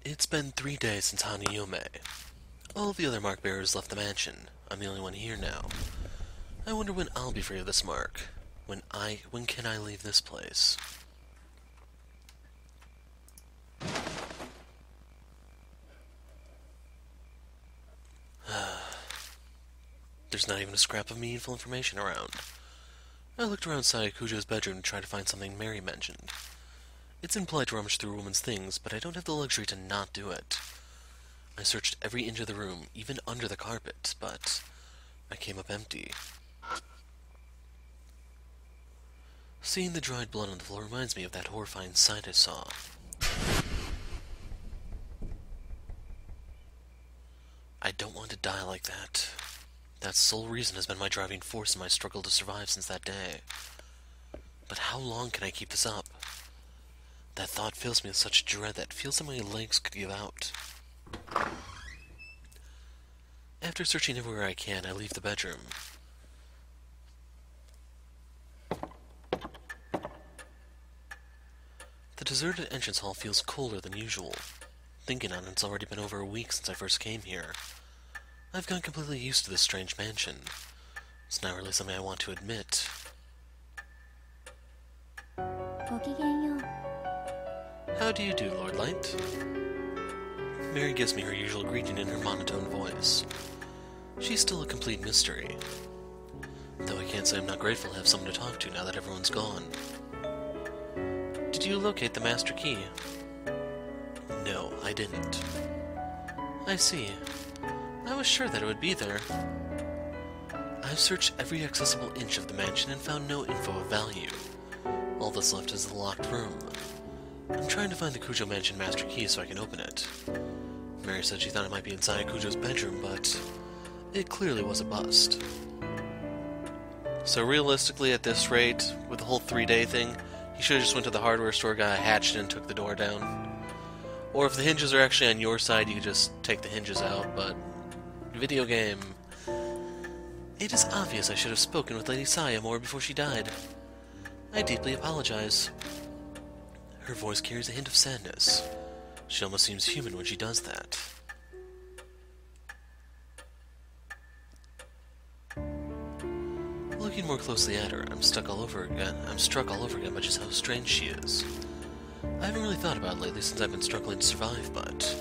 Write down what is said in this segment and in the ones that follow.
It's been 3 days since Hanayome. All the other mark bearers left the mansion. I'm the only one here now. I wonder when I'll be free of this mark. When can I leave this place? There's not even a scrap of meaningful information around. I looked around Sayakujo's bedroom to try to find something Mary mentioned. It's impolite to rummage through a woman's things, but I don't have the luxury to not do it. I searched every inch of the room, even under the carpet, but I came up empty. Seeing the dried blood on the floor reminds me of that horrifying sight I saw. I don't want to die like that. That sole reason has been my driving force in my struggle to survive since that day. But how long can I keep this up? That thought fills me with such dread that it feels that my legs could give out. After searching everywhere I can, I leave the bedroom. The deserted entrance hall feels colder than usual. Thinking on it, it's already been over a week since I first came here. I've gotten completely used to this strange mansion. It's not really something I want to admit. How do you do, Lord Light? Mary gives me her usual greeting in her monotone voice. She's still a complete mystery. Though I can't say I'm not grateful to have someone to talk to now that everyone's gone. Did you locate the master key? No, I didn't. I see. I was sure that it would be there. I've searched every accessible inch of the mansion and found no info of value. All that's left is the locked room. I'm trying to find the Kujo Mansion master key so I can open it. Mary said she thought it might be inside Kujo's bedroom, but it clearly was a bust. So realistically, at this rate, with the whole 3-day thing, he should have just went to the hardware store, got a hatchet, and took the door down. Or if the hinges are actually on your side, you could just take the hinges out, but... Video game. It is obvious I should have spoken with Lady Saya more before she died. I deeply apologize. Her voice carries a hint of sadness. She almost seems human when she does that. Looking more closely at her, I'm struck all over again by just how strange she is. I haven't really thought about it lately since I've been struggling to survive, but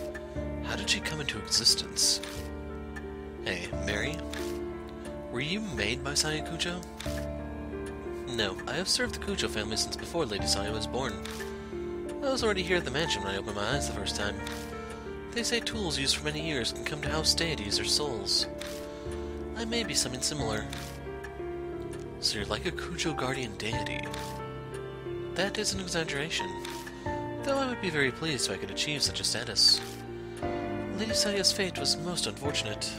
how did she come into existence? Hey, Mary? Were you made by Sayakujo? No, I have served the Kujo family since before Lady Saya was born. I was already here at the mansion when I opened my eyes the first time. They say tools used for many years can come to house deities or souls. I may be something similar. So you're like a Kujo guardian deity. That is an exaggeration, though I would be very pleased if I could achieve such a status. Lady Saya's fate was most unfortunate.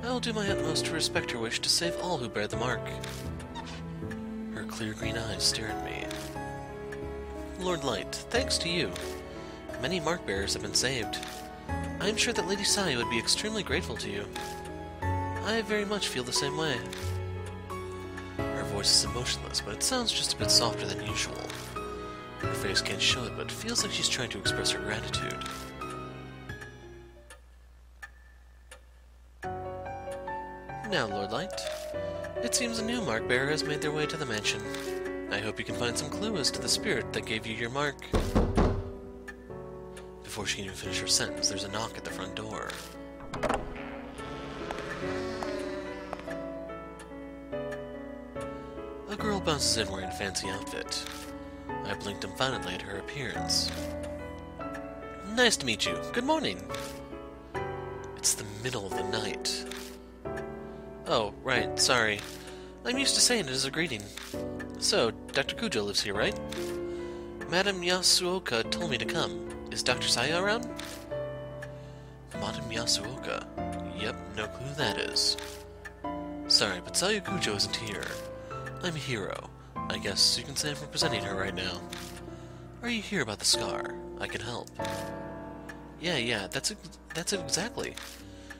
I will do my utmost to respect her wish to save all who bear the mark. Her clear green eyes stare at me. Lord Light, thanks to you, many mark bearers have been saved. I am sure that Lady Saya would be extremely grateful to you. I very much feel the same way. Her voice is emotionless, but it sounds just a bit softer than usual. Her face can't show it, but it feels like she's trying to express her gratitude. Now, Lord Light, it seems a new mark bearer has made their way to the mansion. I hope you can find some clue as to the spirit that gave you your mark. Before she can even finish her sentence, there's a knock at the front door. A girl bounces in wearing a fancy outfit. I blinked emphatically at her appearance. Nice to meet you. Good morning. It's the middle of the night. Oh, right, sorry. I'm used to saying it as a greeting. So, Dr. Kujo lives here, right? Madame Yasuoka told me to come. Is Dr. Saya around? Madame Yasuoka? Yep, no clue who that is. Sorry, but Saya Kujo isn't here. I'm Hiro. I guess you can say I'm representing her right now. Are you here about the scar? I can help. Yeah, that's it exactly.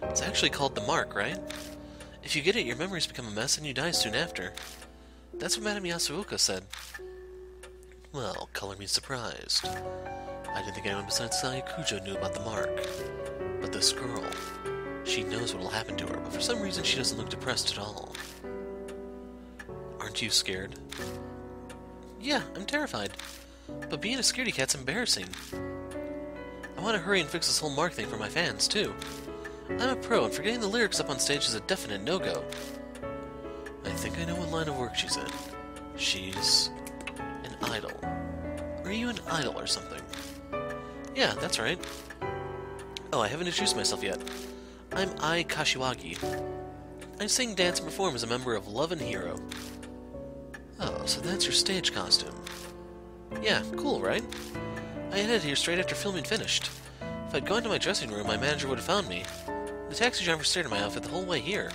It's actually called the mark, right? If you get it, your memories become a mess and you die soon after. That's what Madame Yasuoka said. Well, color me surprised. I didn't think anyone besides Sayukujo knew about the mark. But this girl, she knows what will happen to her, but for some reason she doesn't look depressed at all. Aren't you scared? Yeah, I'm terrified. But being a scaredy cat's embarrassing. I want to hurry and fix this whole mark thing for my fans, too. I'm a pro, and forgetting the lyrics up on stage is a definite no-go. I think I know what line of work she's in. She's an idol. Are you an idol or something? Yeah, that's right. Oh, I haven't introduced myself yet. I'm Ai Kashiwagi. I sing, dance, and perform as a member of Love and Hero. Oh, so that's your stage costume. Yeah, cool, right? I headed here straight after filming finished. If I'd gone to my dressing room, my manager would have found me. The taxi driver stared at my outfit the whole way here.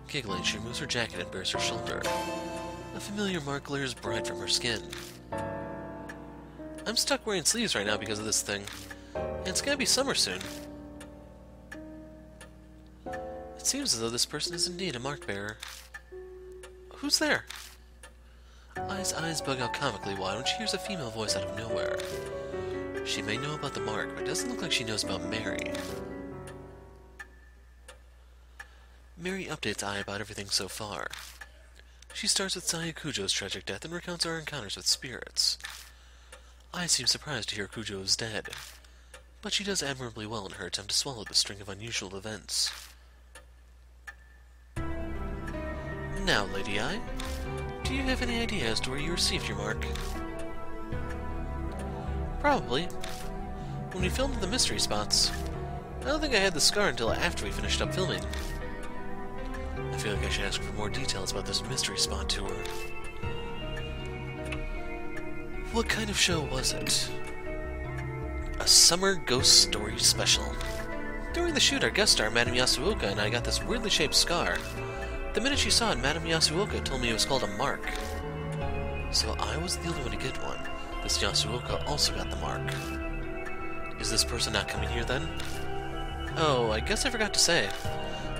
Giggling, she removes her jacket and bares her shoulder. A familiar mark glares bright from her skin. I'm stuck wearing sleeves right now because of this thing. And it's gonna be summer soon. It seems as though this person is indeed a mark bearer. Who's there? Ai's eyes bug out comically wide when she hears a female voice out of nowhere. She may know about the mark, but it doesn't look like she knows about Mary. Mary updates Ai about everything so far. She starts with Sayukujo's tragic death and recounts our encounters with spirits. Ai seems surprised to hear Kujo is dead, but she does admirably well in her attempt to swallow the string of unusual events. Now, Lady Ai, do you have any idea as to where you received your mark? Probably. When we filmed the mystery spots. I don't think I had the scar until after we finished up filming. I feel like I should ask for more details about this mystery spot tour. What kind of show was it? A summer ghost story special. During the shoot, our guest star, Madame Yasuoka, and I got this weirdly shaped scar. The minute she saw it, Madame Yasuoka told me it was called a mark. So I was the only one to get one. This Yasuoka also got the mark. Is this person not coming here then? Oh, I guess I forgot to say.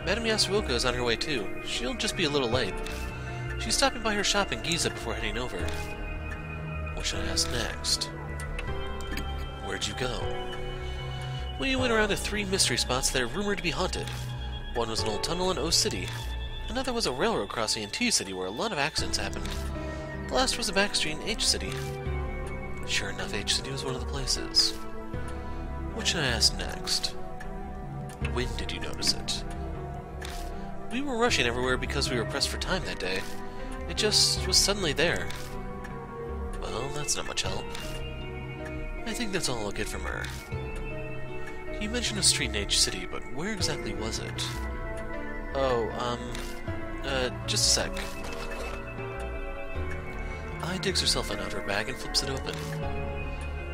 Madame Yasuoka is on her way too. She'll just be a little late. She's stopping by her shop in Giza before heading over. What should I ask next? Where'd you go? We went around to 3 mystery spots that are rumored to be haunted. One was an old tunnel in O City. Another was a railroad crossing in T City where a lot of accidents happened. The last was a back street in H City. Sure enough, H City was one of the places. What should I ask next? When did you notice it? We were rushing everywhere because we were pressed for time that day. It just was suddenly there. Well, that's not much help. I think that's all I'll get from her. You mentioned a street in H City, but where exactly was it? Oh, just a sec. Ai digs her cell phone out of her bag and flips it open.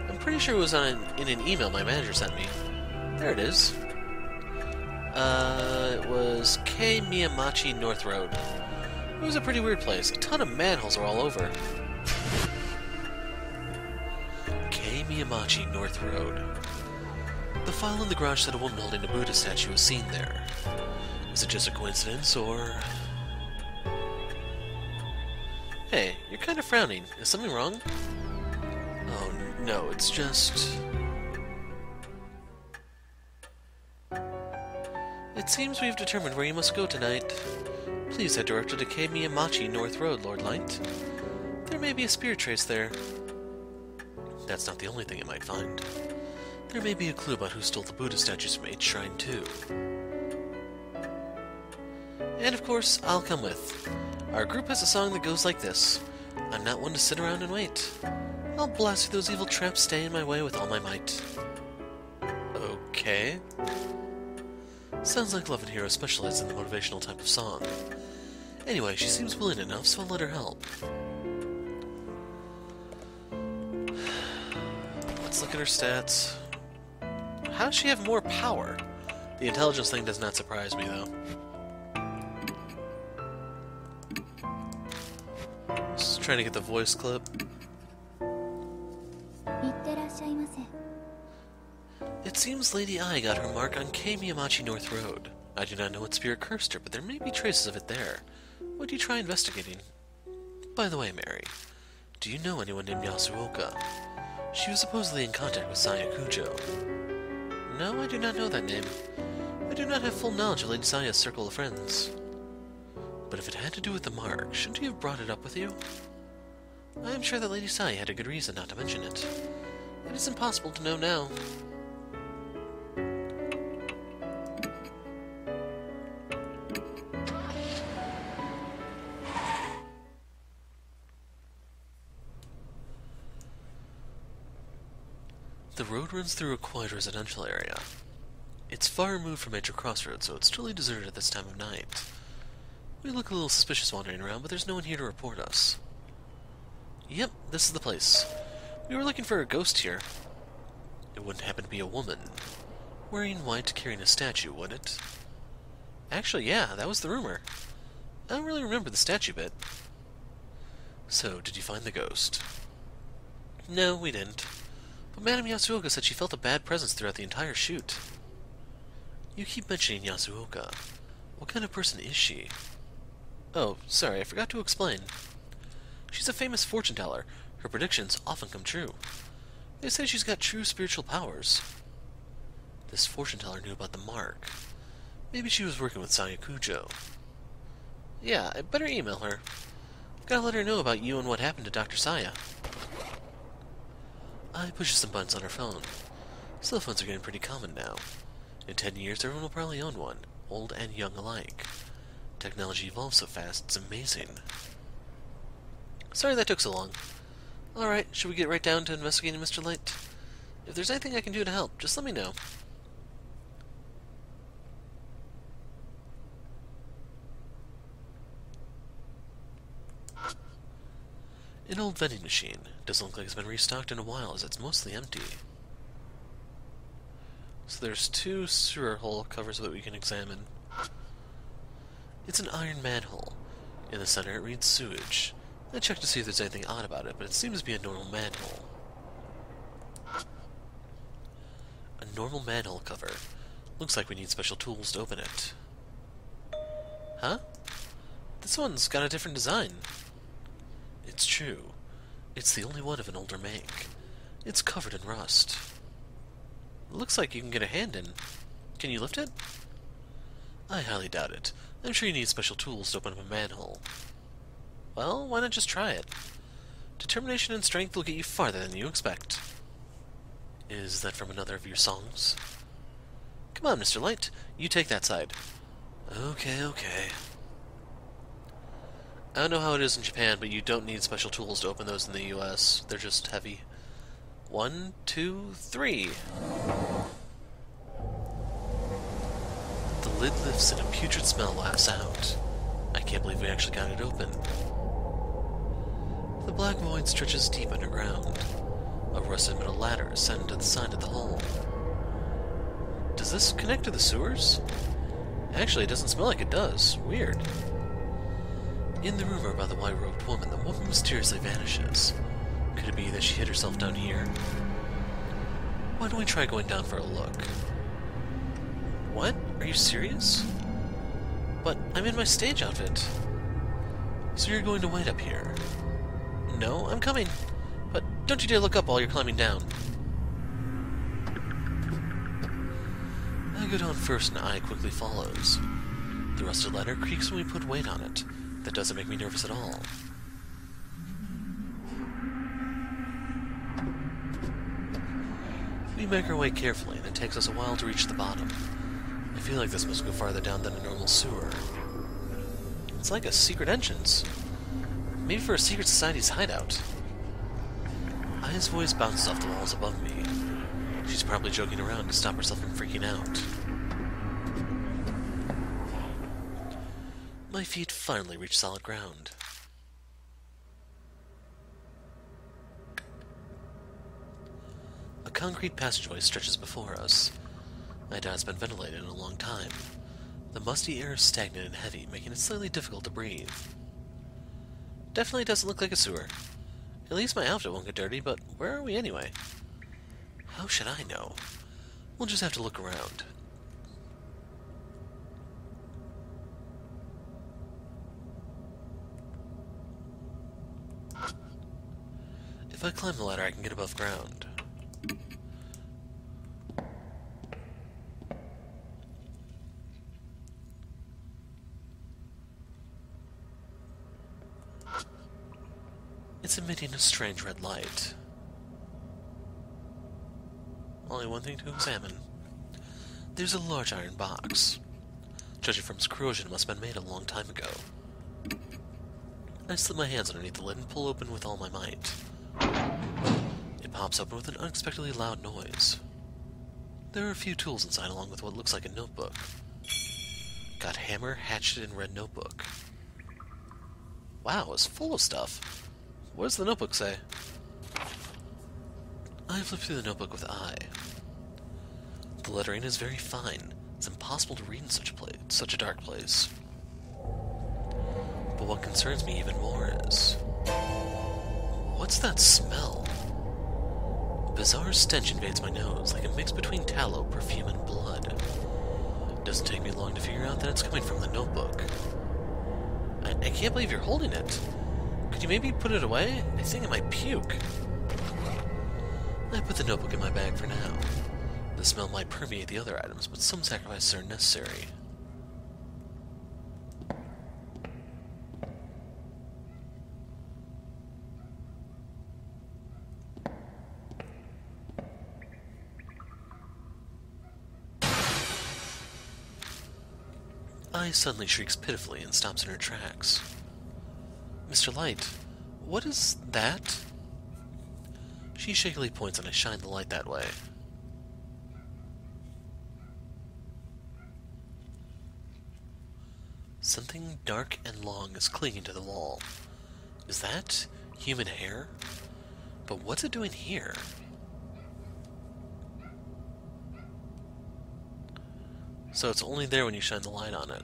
I'm pretty sure it was in an email my manager sent me. There it is. It was K. Miyamachi North Road. It was a pretty weird place. A ton of manholes are all over. K. Miyamachi North Road. The file in the garage said a woman holding a Buddha statue was seen there. Is it just a coincidence, or... Hey, you're kind of frowning. Is something wrong? Oh, no, it's just... It seems we've determined where you must go tonight. Please head directly to K. Miyamachi North Road, Lord Light. There may be a spirit trace there. That's not the only thing it might find. There may be a clue about who stole the Buddha statues from H Shrine, too. And of course, I'll come with. Our group has a song that goes like this. I'm not one to sit around and wait. I'll blast through those evil traps staying in my way with all my might. Okay. Sounds like Love and Hero specializes in the motivational type of song. Anyway, she seems willing enough, so I'll let her help. Let's look at her stats. How does she have more power? The intelligence thing does not surprise me, though. Just trying to get the voice clip. It seems Lady Ai got her mark on K. Miyamachi North Road. I do not know what spirit cursed her, but there may be traces of it there. Would you try investigating? By the way, Mary, do you know anyone named Yasuoka? She was supposedly in contact with Saya Kujo. No, I do not know that name. I do not have full knowledge of Lady Saya's circle of friends. But if it had to do with the mark, shouldn't you have brought it up with you? I am sure that Lady Saya had a good reason not to mention it. It is impossible to know now. The road runs through a quiet residential area. It's far removed from major crossroads, so it's truly deserted at this time of night. We look a little suspicious wandering around, but there's no one here to report us. Yep, this is the place. We were looking for a ghost here. It wouldn't happen to be a woman. Wearing white, carrying a statue, would it? Actually, yeah, that was the rumor. I don't really remember the statue bit. So, did you find the ghost? No, we didn't. But Madame Yasuoka said she felt a bad presence throughout the entire shoot. You keep mentioning Yasuoka. What kind of person is she? Oh, sorry, I forgot to explain. She's a famous fortune teller. Her predictions often come true. They say she's got true spiritual powers. This fortune teller knew about the mark. Maybe she was working with Saya Kujo. Yeah, I better email her. Gotta let her know about you and what happened to Dr. Saya. I pushed some buttons on her phone. Cell phones are getting pretty common now. In 10 years, everyone will probably own one, old and young alike. Technology evolves so fast, it's amazing. Sorry that took so long. Alright, should we get right down to investigating Mr. Light? If there's anything I can do to help, just let me know. An old vending machine. Doesn't look like it's been restocked in a while, as it's mostly empty. So there's 2 sewer hole covers that we can examine. It's an iron manhole. In the center it reads sewage. I checked to see if there's anything odd about it, but it seems to be a normal manhole. A normal manhole cover. Looks like we need special tools to open it. Huh? This one's got a different design. It's true. It's the only one of an older make. It's covered in rust. It looks like you can get a hand in. Can you lift it? I highly doubt it. I'm sure you need special tools to open up a manhole. Well, why not just try it? Determination and strength will get you farther than you expect. Is that from another of your songs? Come on, Mr. Light. You take that side. Okay, okay. I don't know how it is in Japan, but you don't need special tools to open those in the US. They're just heavy. 1, 2, 3. The lid lifts and a putrid smell wafts out. I can't believe we actually got it open. The black void stretches deep underground. A rusted metal ladder ascends to the side of the hole. Does this connect to the sewers? Actually, it doesn't smell like it does. Weird. In the rumor about the white-robed woman, the woman mysteriously vanishes. Could it be that she hid herself down here? Why don't we try going down for a look? What? Are you serious? But I'm in my stage outfit. So you're going to wait up here? No, I'm coming. But don't you dare look up while you're climbing down. I go down first and I quickly follows. The rusted ladder creaks when we put weight on it. That doesn't make me nervous at all. We make our way carefully, and it takes us a while to reach the bottom. I feel like this must go farther down than a normal sewer. It's like a secret entrance. Maybe for a secret society's hideout. Aya's voice bounces off the walls above me. She's probably joking around to stop herself from freaking out. My feet finally reach solid ground. A concrete passageway stretches before us. I doubt it's been ventilated in a long time. The musty air is stagnant and heavy, making it slightly difficult to breathe. Definitely doesn't look like a sewer. At least my outfit won't get dirty, but where are we anyway? How should I know? We'll just have to look around. If I climb the ladder, I can get above ground. It's emitting a strange red light. Only one thing to examine. There's a large iron box. Judging from its corrosion, it must have been made a long time ago. I slip my hands underneath the lid and pull open with all my might. It pops open with an unexpectedly loud noise. There are a few tools inside along with what looks like a notebook. Got hammer, hatchet, and red notebook. Wow, it's full of stuff. What does the notebook say? I flip through the notebook with eye. The lettering is very fine. It's impossible to read in such a dark place. But what concerns me even more is... what's that smell? A bizarre stench invades my nose, like a mix between tallow, perfume, and blood. It doesn't take me long to figure out that it's coming from the notebook. I can't believe you're holding it. Could you maybe put it away? I think I might puke. I put the notebook in my bag for now. The smell might permeate the other items, but some sacrifices are necessary. Ai suddenly shrieks pitifully and stops in her tracks. Mr. Light, what is that? She shakily points and I shine the light that way. Something dark and long is clinging to the wall. Is that human hair? But what's it doing here? So it's only there when you shine the light on it.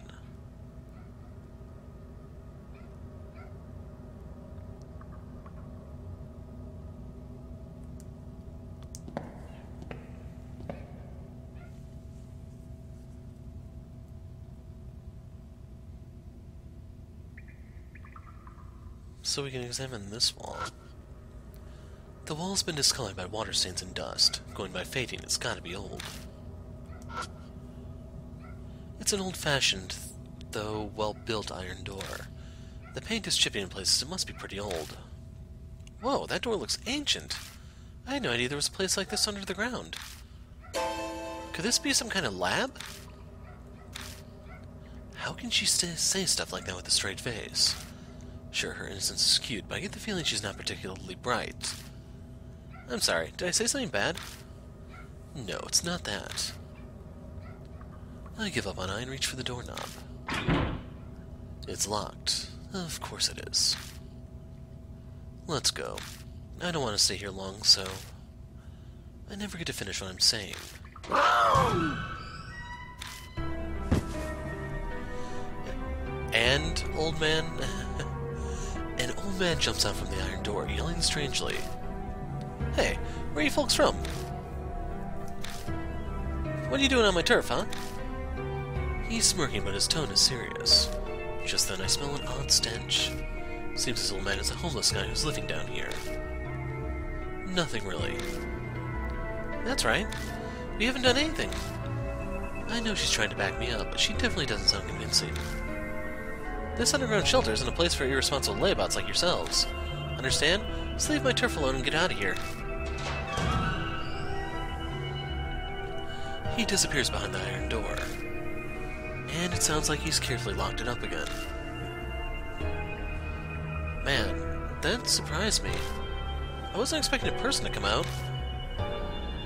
So we can examine this wall. The wall's been discolored by water stains and dust. Going by fading, it's gotta be old. It's an old-fashioned, though well-built iron door. The paint is chipping in places. It must be pretty old. Whoa, that door looks ancient. I had no idea there was a place like this under the ground. Could this be some kind of lab? How can she say stuff like that with a straight face? Sure, her innocence is skewed, but I get the feeling she's not particularly bright. I'm sorry, did I say something bad? No, it's not that. I give up on Ai and reach for the doorknob. It's locked. Of course it is. Let's go. I don't want to stay here long, so... I never get to finish what I'm saying. And, old man... An old man jumps out from the iron door, yelling strangely. Hey, where are you folks from? What are you doing on my turf, huh? He's smirking, but his tone is serious. Just then I smell an odd stench. Seems this old man is a homeless guy who's living down here. Nothing really. That's right. We haven't done anything. I know she's trying to back me up, but she definitely doesn't sound convincing. This underground shelter isn't a place for irresponsible layabouts like yourselves. Understand? Just leave my turf alone and get out of here. He disappears behind the iron door. And it sounds like he's carefully locked it up again. Man, that surprised me. I wasn't expecting a person to come out.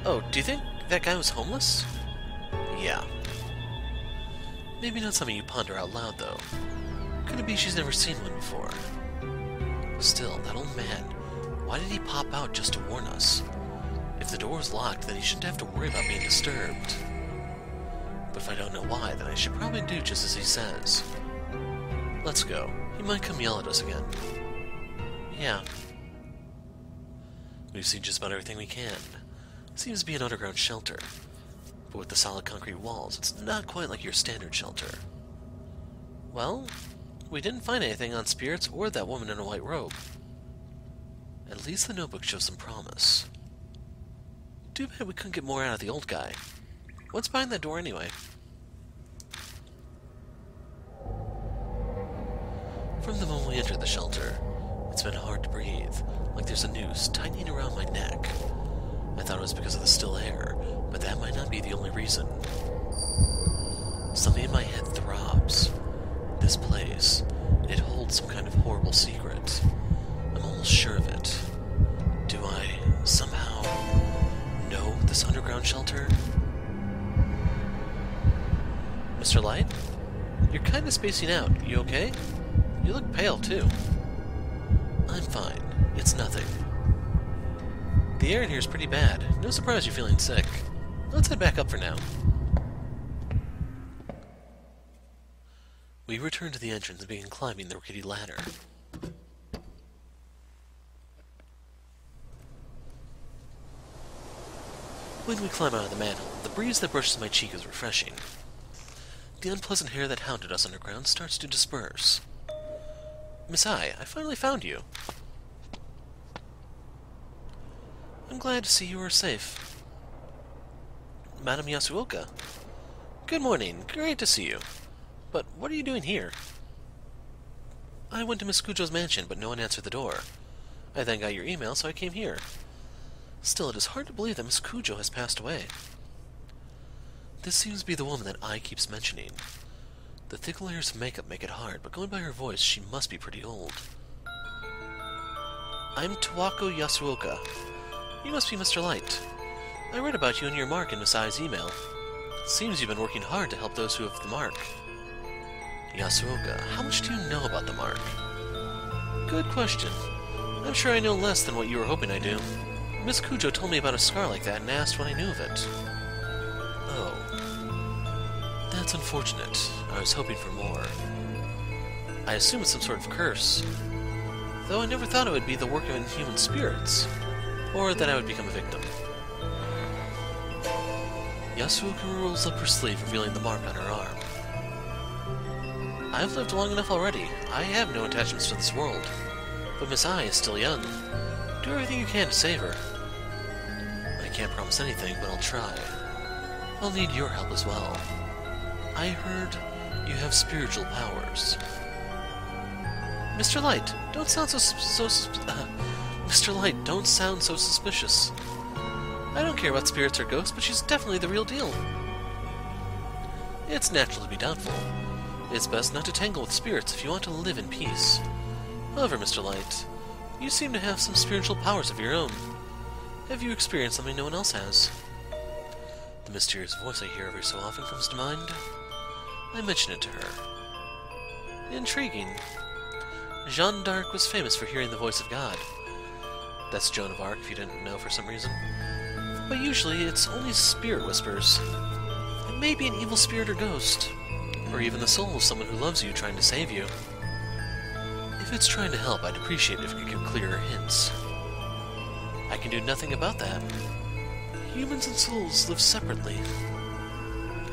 Oh, do you think that guy was homeless? Yeah. Maybe not something you ponder out loud, though. Could it be she's never seen one before? Still, that old man, why did he pop out just to warn us? If the door was locked, then he shouldn't have to worry about being disturbed. But if I don't know why, then I should probably do just as he says. Let's go. He might come yell at us again. Yeah. We've seen just about everything we can. Seems to be an underground shelter. But with the solid concrete walls, it's not quite like your standard shelter. Well, we didn't find anything on spirits or that woman in a white robe. At least the notebook shows some promise. Too bad we couldn't get more out of the old guy. What's behind that door anyway? From the moment we entered the shelter, it's been hard to breathe, like there's a noose tightening around my neck. I thought it was because of the still air, but that might not be the only reason. Something in my head throbs. This place, it holds some kind of horrible secret. I'm almost sure of it. Do I, somehow, know this underground shelter? Mr. Light? You're kind of spacing out. You okay? You look pale, too. I'm fine. It's nothing. The air in here is pretty bad. No surprise you're feeling sick. Let's head back up for now. We returned to the entrance and began climbing the rickety ladder. When we climb out of the manhole, the breeze that brushes my cheek is refreshing. The unpleasant hair that hounded us underground starts to disperse. Miss I finally found you. I'm glad to see you are safe. Madam Yasuoka. Good morning. Great to see you. But what are you doing here? I went to Miss Kujo's mansion, but no one answered the door. I then got your email, so I came here. Still, it is hard to believe that Miss Kujo has passed away. This seems to be the woman that I keeps mentioning. The thick layers of makeup make it hard, but going by her voice, she must be pretty old. I'm Tawako Yasuoka. You must be Mr. Light. I read about you in your mark in Miss Ai's email. Seems you've been working hard to help those who have the mark. Yasuoka, how much do you know about the mark? Good question. I'm sure I know less than what you were hoping I do. Miss Kujo told me about a scar like that and asked when I knew of it. Oh. That's unfortunate. I was hoping for more. I assume it's some sort of curse. Though I never thought it would be the work of inhuman spirits. Or that I would become a victim. Yasuoka rolls up her sleeve, revealing the mark on her arm. I've lived long enough already. I have no attachments to this world. But Miss Ai is still young. Do everything you can to save her. I can't promise anything, but I'll try. I'll need your help as well. I heard you have spiritual powers. Mr. Light, don't sound Mr. Light, don't sound so suspicious. I don't care about spirits or ghosts, but she's definitely the real deal. It's natural to be doubtful. It's best not to tangle with spirits if you want to live in peace. However, Mr. Light, you seem to have some spiritual powers of your own. Have you experienced something no one else has? The mysterious voice I hear every so often comes to mind. I mention it to her. Intriguing. Jeanne d'Arc was famous for hearing the voice of God. That's Joan of Arc, if you didn't know for some reason. But usually it's only spirit whispers. It may be an evil spirit or ghost, or even the soul of someone who loves you trying to save you. If it's trying to help, I'd appreciate it if you could give clearer hints. I can do nothing about that. Humans and souls live separately.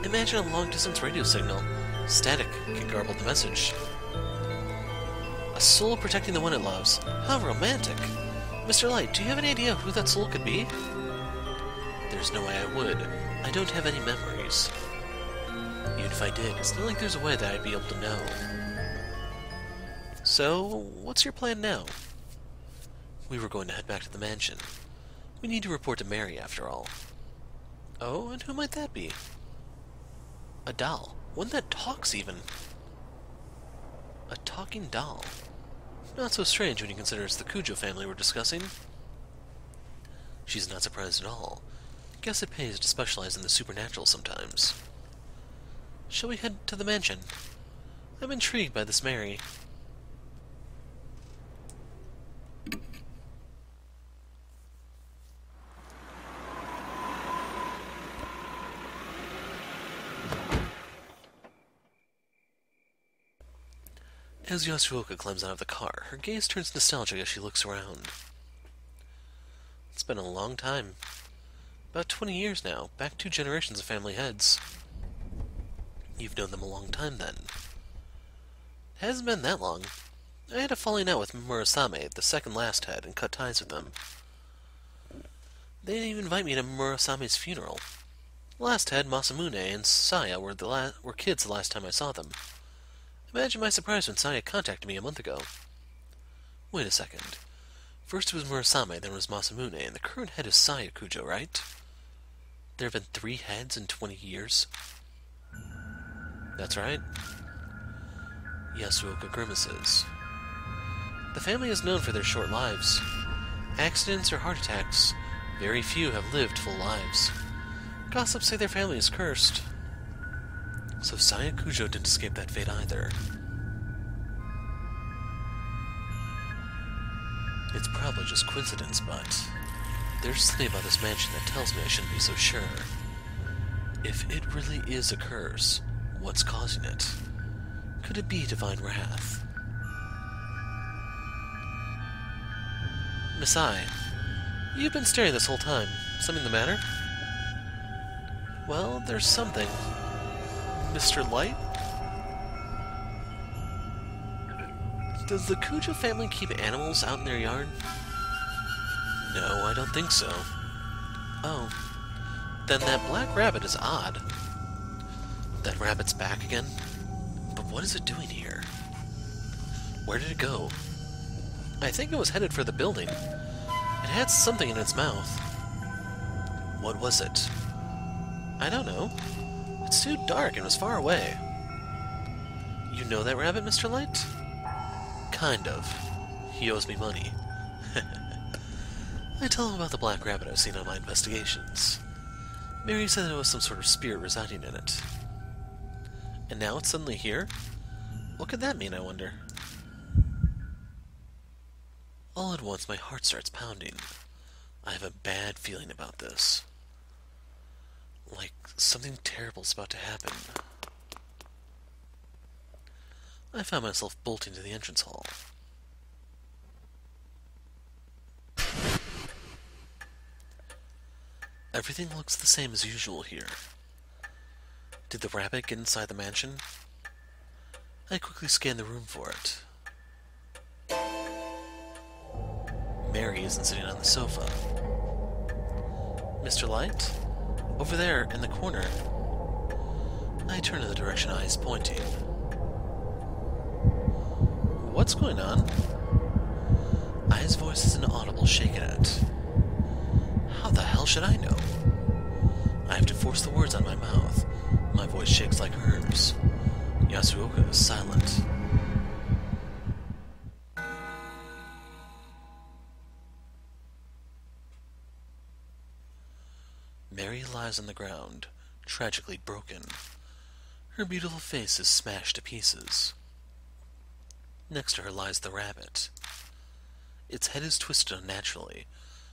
Imagine a long-distance radio signal. Static can garble the message. A soul protecting the one it loves. How romantic! Mr. Light, do you have any idea who that soul could be? There's no way I would. I don't have any memories. Even if I did, it's not like there's a way that I'd be able to know. So, what's your plan now? We were going to head back to the mansion. We need to report to Mary, after all. Oh, and who might that be? A doll. One that talks, even. A talking doll. Not so strange when you consider it's the Kujo family we're discussing. She's not surprised at all. Guess it pays to specialize in the supernatural sometimes. Shall we head to the mansion? I'm intrigued by this Mary. As Yasuoka climbs out of the car, her gaze turns nostalgic as she looks around. It's been a long time. About 20 years now, back 2 generations of family heads. You've known them a long time then. It hasn't been that long. I had a falling out with Murasame, the second last head, and cut ties with them. They didn't even invite me to Murasame's funeral. Last head, Masamune, and Saya were kids the last time I saw them. Imagine my surprise when Saya contacted me a month ago. Wait a second. First it was Murasame, then it was Masamune, and the current head is Saya Kujo, right? There have been 3 heads in 20 years. That's right. Yasuoka grimaces. The family is known for their short lives. Accidents or heart attacks, very few have lived full lives. Gossips say their family is cursed. So Saya Kujo didn't escape that fate either. It's probably just coincidence, but there's something about this mansion that tells me I shouldn't be so sure. If it really is a curse, what's causing it? Could it be divine wrath? Miss Ai, you've been staring this whole time. Something the matter? Well, there's something. Mr. Light? Does the Kujo family keep animals out in their yard? No, I don't think so. Oh. Then that black rabbit is odd. That rabbit's back again? But what is it doing here? Where did it go? I think it was headed for the building. It had something in its mouth. What was it? I don't know. It's too dark and was far away. You know that rabbit, Mr. Light? Kind of. He owes me money. I tell him about the black rabbit I've seen on my investigations. Mary said there was some sort of spirit residing in it. And now it's suddenly here? What could that mean, I wonder? All at once my heart starts pounding. I have a bad feeling about this. Like something terrible is about to happen. I found myself bolting to the entrance hall. Everything looks the same as usual here. Did the rabbit get inside the mansion? I quickly scanned the room for it. Mary isn't sitting on the sofa. Mr. Light? Over there, in the corner. I turn in the direction Ai is pointing. What's going on? Ai's voice is an audible shaken at. How the hell should I know? I have to force the words out of my mouth. My voice shakes like hers. Yasuoka is silent. Mary lies on the ground, tragically broken. Her beautiful face is smashed to pieces. Next to her lies the rabbit. Its head is twisted unnaturally.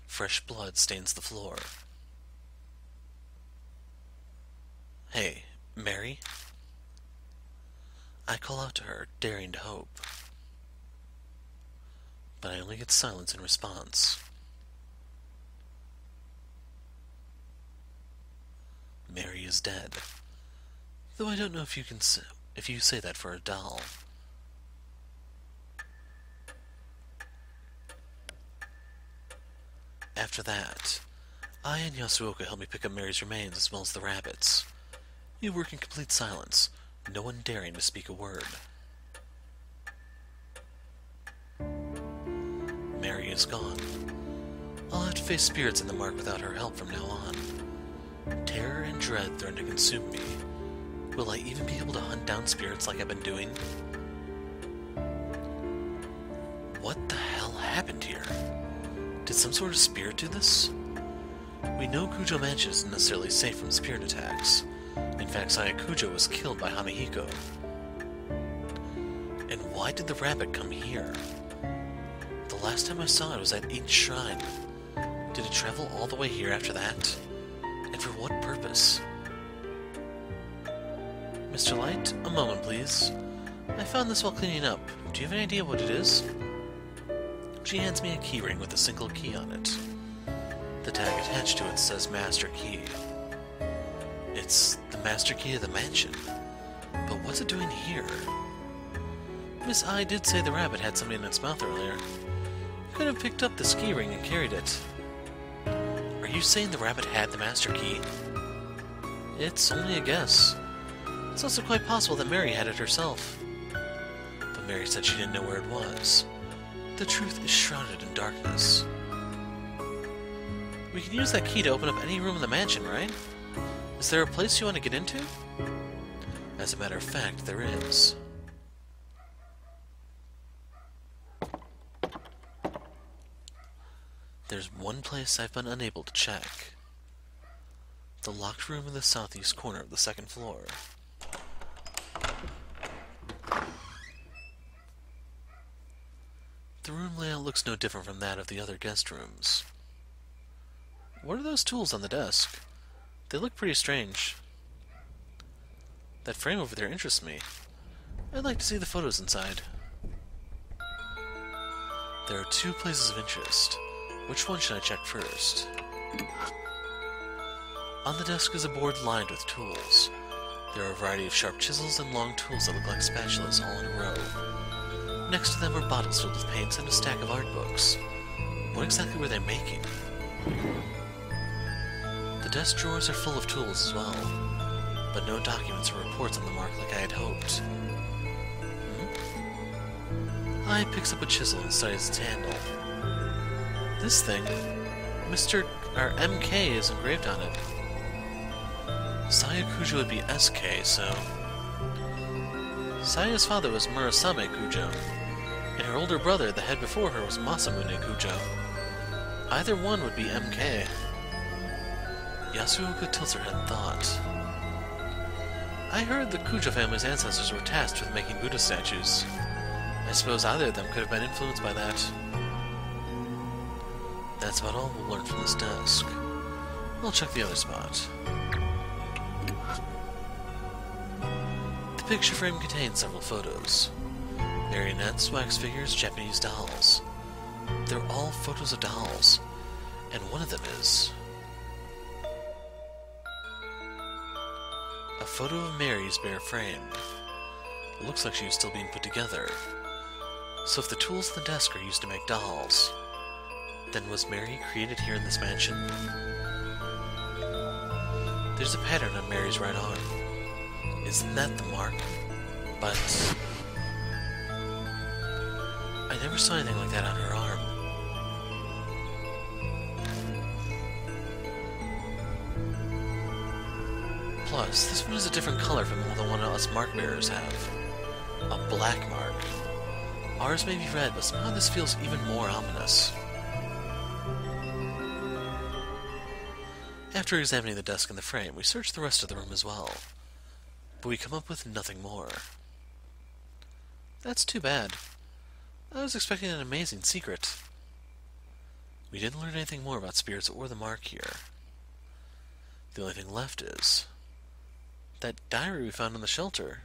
Fresh blood stains the floor. Hey, Mary? I call out to her, daring to hope. But I only get silence in response. Mary is dead. Though I don't know if you say that for a doll. After that, I and Yasuoka helped me pick up Mary's remains as well as the rabbits. We work in complete silence, no one daring to speak a word. Mary is gone. I'll have to face spirits in the mark without her help from now on. Terror and dread threaten to consume me. Will I even be able to hunt down spirits like I've been doing? What the hell happened here? Did some sort of spirit do this? We know Kujo Mansion isn't necessarily safe from spirit attacks. In fact, Saya Kujo was killed by Hanahiko. And why did the rabbit come here? The last time I saw it was at Ink's Shrine. Did it travel all the way here after that? And for what purpose? Mr. Light, a moment please. I found this while cleaning up. Do you have any idea what it is? She hands me a keyring with a single key on it. The tag attached to it says Master Key. It's the master key of the mansion. But what's it doing here? Miss I did say the rabbit had something in its mouth earlier. Could have picked up the ski ring and carried it. Are you saying the rabbit had the master key? It's only a guess. It's also quite possible that Mary had it herself. But Mary said she didn't know where it was. The truth is shrouded in darkness. We can use that key to open up any room in the mansion, right? Is there a place you want to get into? As a matter of fact, there is. There's one place I've been unable to check. The locked room in the southeast corner of the second floor. The room layout looks no different from that of the other guest rooms. What are those tools on the desk? They look pretty strange. That frame over there interests me. I'd like to see the photos inside. There are 2 places of interest. Which one should I check first? On the desk is a board lined with tools. There are a variety of sharp chisels and long tools that look like spatulas all in a row. Next to them are bottles filled with paints and a stack of art books. What exactly were they making? The desk drawers are full of tools as well, but no documents or reports on the mark like I had hoped. I picks up a chisel and studies its handle. This thing, MK is engraved on it. Saya Kujo would be SK, so... Saya's father was Murasame Kujo, and her older brother, the head before her, was Masamune Kujo. Either one would be MK. Yasuoka tilts her head in thought. I heard the Kujo family's ancestors were tasked with making Buddha statues. I suppose either of them could have been influenced by that. That's about all we'll learn from this desk. I'll check the other spot. The picture frame contains several photos. Marionettes, wax figures, Japanese dolls. They're all photos of dolls, and one of them is... a photo of Mary's bare frame. It looks like she was still being put together. So if the tools on the desk are used to make dolls, then was Mary created here in this mansion? There's a pattern on Mary's right arm. Isn't that the mark? But... I never saw anything like that on her arm. Plus, this one is a different color from the one us mark bearers have. A black mark. Ours may be red, but somehow this feels even more ominous. After examining the desk and the frame, we search the rest of the room as well. But we come up with nothing more. That's too bad. I was expecting an amazing secret. We didn't learn anything more about spirits or the mark here. The only thing left is... that diary we found in the shelter.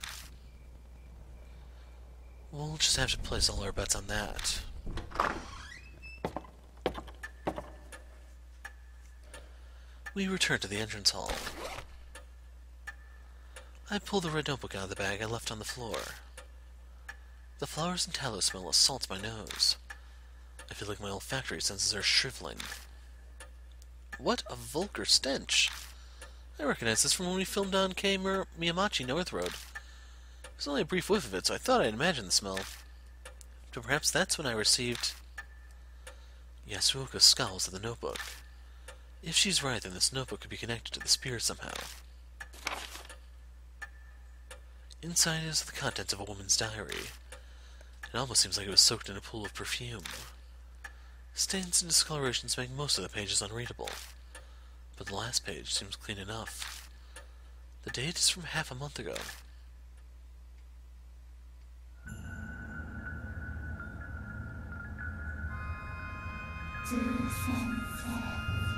We'll just have to place all our bets on that. We return to the entrance hall. I pull the red notebook out of the bag I left on the floor. The flowers and tallow smell assaults my nose. I feel like my olfactory senses are shriveling. What a vulgar stench! I recognize this from when we filmed on Miyamachi North Road. It was only a brief whiff of it, so I thought I'd imagine the smell. But perhaps that's when I received... Yasuoka scowls at the notebook. If she's right, then this notebook could be connected to the spirit somehow. Inside is the contents of a woman's diary. It almost seems like it was soaked in a pool of perfume. Stains and discolorations make most of the pages unreadable, but the last page seems clean enough. The date is from half a month ago.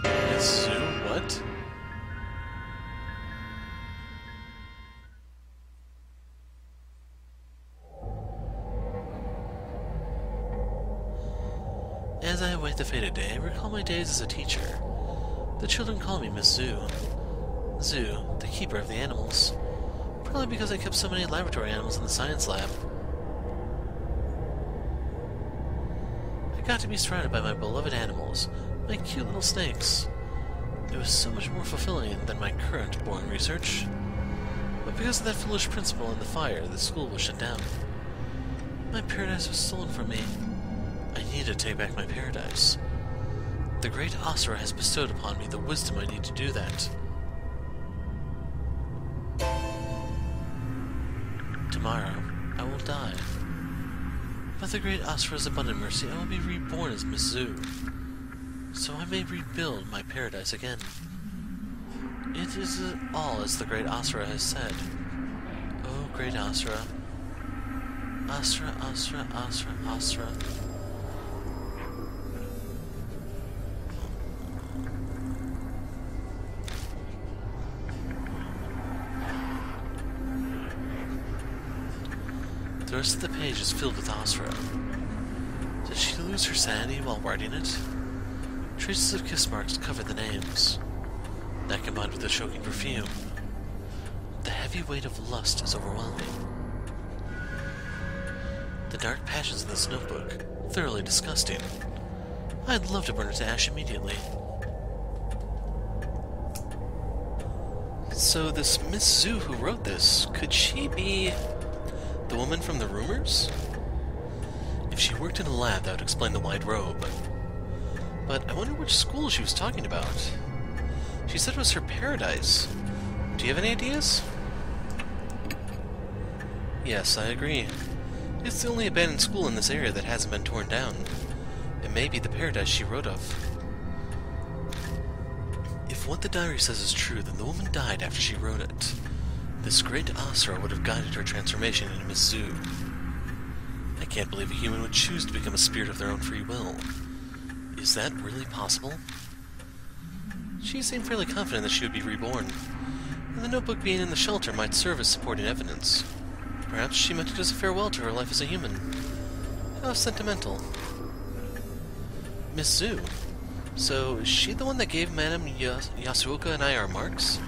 Yes, Sue, what? As I await the fated day, I recall my days as a teacher. The children call me Miss Zoo. Zoo, the keeper of the animals. Probably because I kept so many laboratory animals in the science lab. I got to be surrounded by my beloved animals, my cute little snakes. It was so much more fulfilling than my current boring research. But because of that foolish principle in the fire, the school was shut down. My paradise was stolen from me. I need to take back my paradise. The great Asura has bestowed upon me the wisdom I need to do that. Tomorrow, I will die. By the great Asura's abundant mercy, I will be reborn as Miss Zu, so I may rebuild my paradise again. It is all as the great Asura has said. Oh, great Asura. Asura, Asura, Asura, Asura. The rest of the page is filled with Asura. Did she lose her sanity while writing it? Traces of kiss marks cover the names. That combined with the choking perfume. The heavy weight of lust is overwhelming. The dark passions in this notebook, thoroughly disgusting. I'd love to burn it to ash immediately. So this Miss Zu who wrote this, could she be the woman from the rumors? If she worked in a lab, that would explain the white robe. But I wonder which school she was talking about. She said it was her paradise. Do you have any ideas? Yes, I agree. It's the only abandoned school in this area that hasn't been torn down. It may be the paradise she wrote of. If what the diary says is true, then the woman died after she wrote it. This great Asura would have guided her transformation into Miss Zu. I can't believe a human would choose to become a spirit of their own free will. Is that really possible? She seemed fairly confident that she would be reborn, and the notebook being in the shelter might serve as supporting evidence. Perhaps she meant it as a farewell to her life as a human. How sentimental. Miss Zu. So, is she the one that gave Madame Yasuoka and I our marks?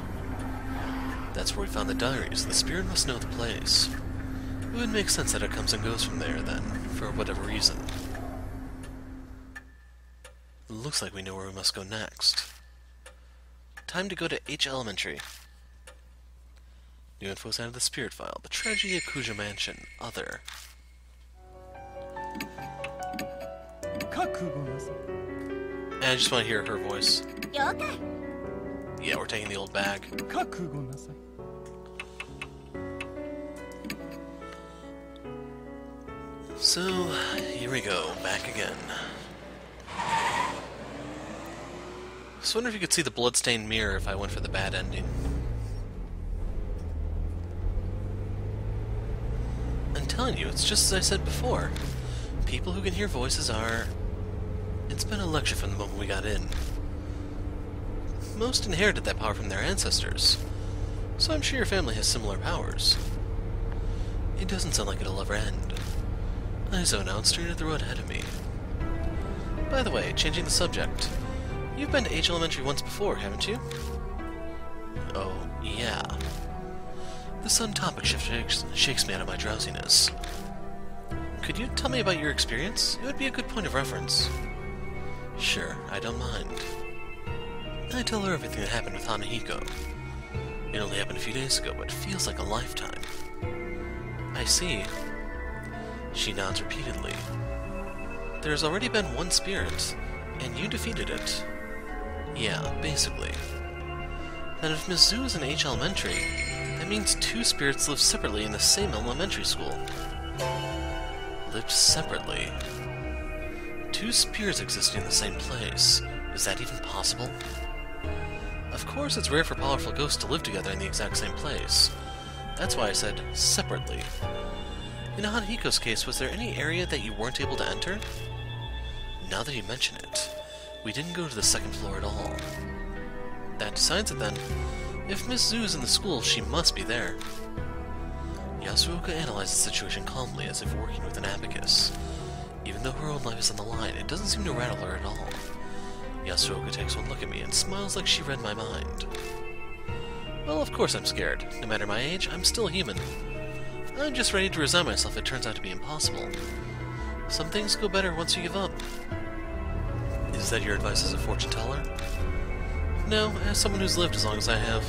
That's where we found the diaries. The spirit must know the place. It would make sense that it comes and goes from there, then, for whatever reason. It looks like we know where we must go next. Time to go to H Elementary. New info is out of the spirit file. The tragedy at Kuja Mansion. Other. And I just want to hear her voice. Yeah, we're taking the old bag. So, here we go, back again. Just wonder if you could see the bloodstained mirror if I went for the bad ending. I'm telling you, it's just as I said before. People who can hear voices are... It's been a lecture from the moment we got in. Most inherited that power from their ancestors, so I'm sure your family has similar powers. It doesn't sound like it'll ever end. I zone out, staring at the road ahead of me. By the way, changing the subject, you've been to H Elementary once before, haven't you? Oh, yeah. The sun topic shift shakes me out of my drowsiness. Could you tell me about your experience? It would be a good point of reference. Sure, I don't mind. I tell her everything that happened with Hanahiko. It only happened a few days ago, but it feels like a lifetime. I see. She nods repeatedly. There's already been one spirit, and you defeated it. Yeah, basically. Then if Miss Zu is in H Elementary, that means two spirits live separately in the same elementary school. Lived separately? Two spirits existing in the same place. Is that even possible? Of course it's rare for powerful ghosts to live together in the exact same place. That's why I said separately. In Hanahiko's case, was there any area that you weren't able to enter? Now that you mention it, we didn't go to the second floor at all. That decides it then. If Miss Zu is in the school, she must be there. Yasuoka analyzes the situation calmly, as if working with an abacus. Even though her own life is on the line, it doesn't seem to rattle her at all. Yasuoka takes one look at me and smiles like she read my mind. Well, of course I'm scared. No matter my age, I'm still human. I'm just ready to resign myself if it turns out to be impossible. Some things go better once you give up. Is that your advice as a fortune teller? No, as someone who's lived as long as I have.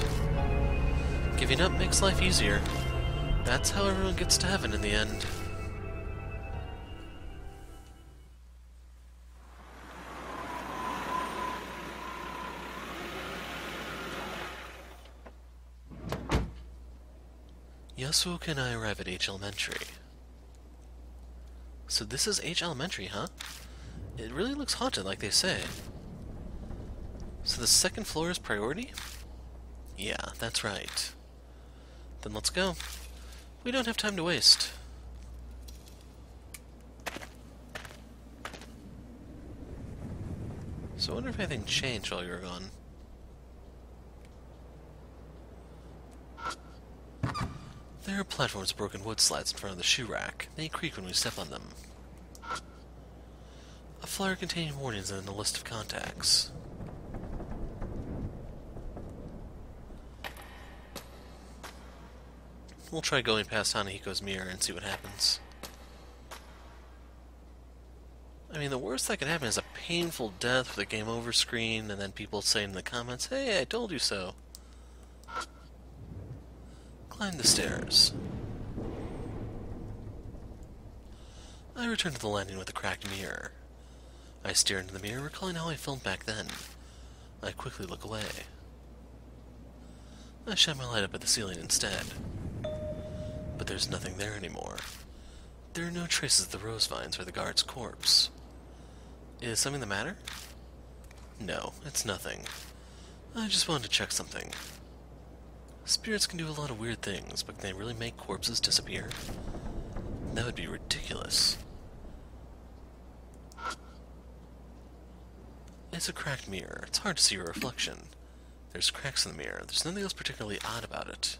Giving up makes life easier. That's how everyone gets to heaven in the end. Yasuoka and I arrive at H Elementary. So this is H Elementary, huh? It really looks haunted like they say. So the second floor is priority? Yeah, that's right. Then let's go. We don't have time to waste. So I wonder if anything changed while you were gone. There are platforms of broken wood slides in front of the shoe rack. They creak when we step on them. A flyer containing warnings and a list of contacts. We'll try going past Hanahiko's mirror and see what happens. I mean, the worst that could happen is a painful death with a game over screen and then people saying in the comments, "Hey, I told you so." Climb the stairs. I return to the landing with a cracked mirror. I stare into the mirror, recalling how I filmed back then. I quickly look away. I shine my light up at the ceiling instead. But there's nothing there anymore. There are no traces of the rose vines or the guard's corpse. Is something the matter? No, it's nothing. I just wanted to check something. Spirits can do a lot of weird things, but can they really make corpses disappear? That would be ridiculous. It's a cracked mirror. It's hard to see your reflection. There's cracks in the mirror. There's nothing else particularly odd about it.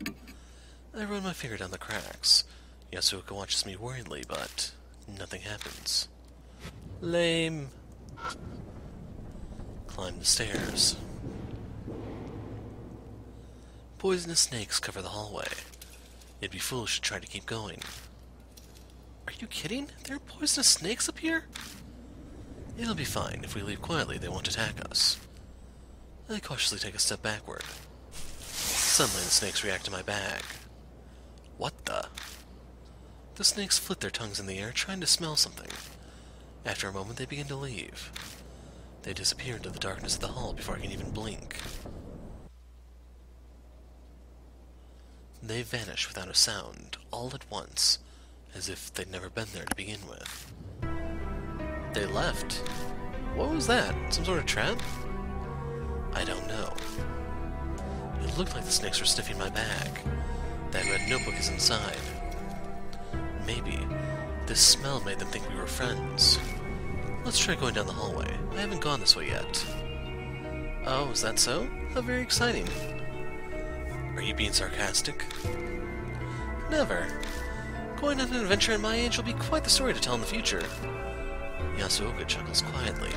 I run my finger down the cracks. Yasuoka watches me worriedly, but nothing happens. Lame. Climb the stairs. Poisonous snakes cover the hallway. It'd be foolish to try to keep going. Are you kidding? There are poisonous snakes up here? It'll be fine. If we leave quietly, they won't attack us. I cautiously take a step backward. Suddenly, the snakes react to my bag. What the? The snakes flit their tongues in the air, trying to smell something. After a moment, they begin to leave. They disappear into the darkness of the hall before I can even blink. They vanish without a sound, all at once, as if they'd never been there to begin with. They left. What was that? Some sort of trap? I don't know. It looked like the snakes were sniffing my bag. That red notebook is inside. Maybe this smell made them think we were friends. Let's try going down the hallway. I haven't gone this way yet. Oh, is that so? How very exciting. Are you being sarcastic? Never. Going on an adventure at my age will be quite the story to tell in the future. Yasuoka chuckles quietly.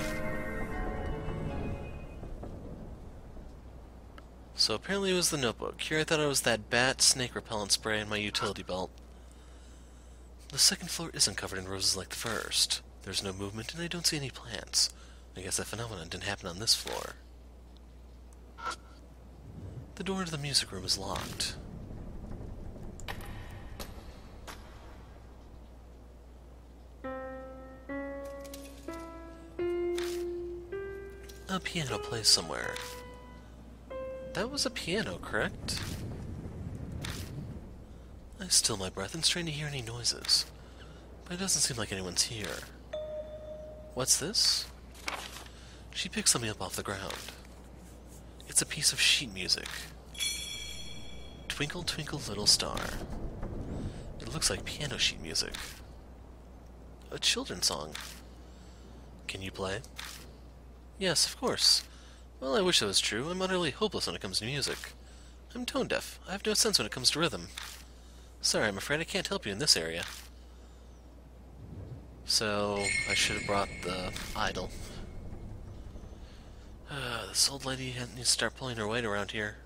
So apparently it was the notebook. Here I thought it was that bat snake repellent spray in my utility belt. The second floor isn't covered in roses like the first. There's no movement and I don't see any plants. I guess that phenomenon didn't happen on this floor. The door to the music room is locked. A piano plays somewhere. That was a piano, correct? I still my breath and strain to hear any noises, but it doesn't seem like anyone's here. What's this? She picks something up off the ground. It's a piece of sheet music. Twinkle, twinkle, little star. It looks like piano sheet music. A children's song. Can you play? Yes, of course. Well, I wish that was true. I'm utterly hopeless when it comes to music. I'm tone deaf. I have no sense when it comes to rhythm. Sorry, I'm afraid I can't help you in this area. So, I should have brought the idol. This old lady needs to start pulling her weight around here.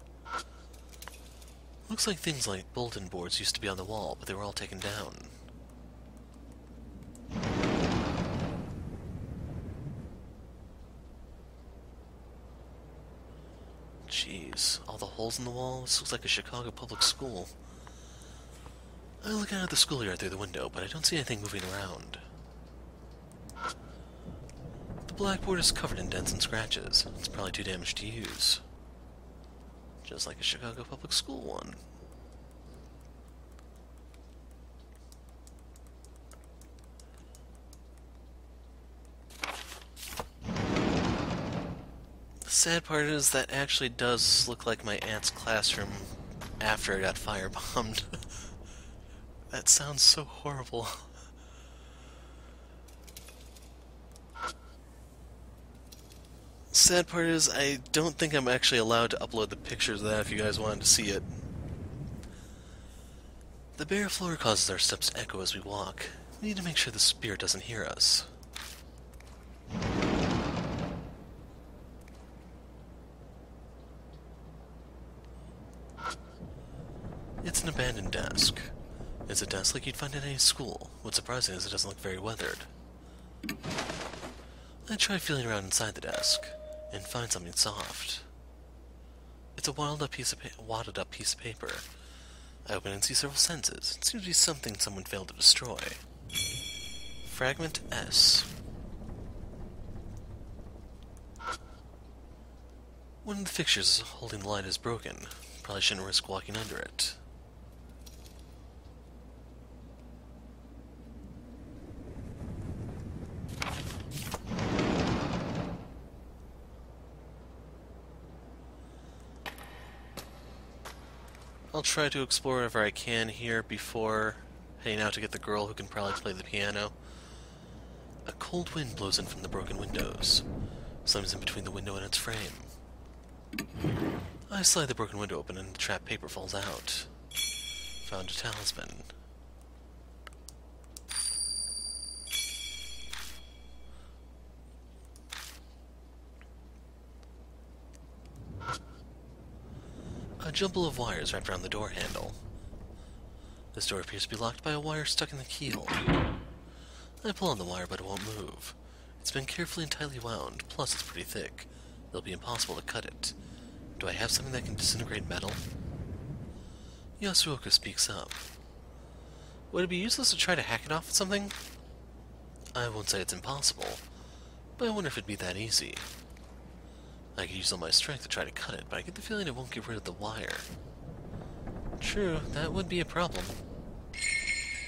Looks like things like bulletin boards used to be on the wall, but they were all taken down. this? All the holes in the wall? This looks like a Chicago public school. I look out at the schoolyard through the window, but I don't see anything moving around. The blackboard is covered in dents and scratches. It's probably too damaged to use. Just like a Chicago public school one. The sad part is that actually does look like my aunt's classroom after it got firebombed. That sounds so horrible. Sad part is, I don't think I'm actually allowed to upload the pictures of that if you guys wanted to see it. The bare floor causes our steps to echo as we walk. We need to make sure the spirit doesn't hear us. It's an abandoned desk. It's a desk like you'd find at any school. What's surprising is it doesn't look very weathered. I try feeling around inside the desk and find something soft. It's a wadded up piece of paper. I open and see several sentences. It seems to be something someone failed to destroy. Fragment S. One of the fixtures holding the light is broken. Probably shouldn't risk walking under it. I'll try to explore whatever I can here before heading out to get the girl who can probably play the piano. A cold wind blows in from the broken windows. Slams in between the window and its frame. I slide the broken window open and the trapped paper falls out. Found a talisman. A jumble of wires wrapped around the door handle. This door appears to be locked by a wire stuck in the keyhole. I pull on the wire, but it won't move. It's been carefully and tightly wound, plus it's pretty thick. It'll be impossible to cut it. Do I have something that can disintegrate metal? Yasuoka speaks up. Would it be useless to try to hack it off with something? I won't say it's impossible, but I wonder if it'd be that easy. I could use all my strength to try to cut it, but I get the feeling it won't get rid of the wire. True, that would be a problem.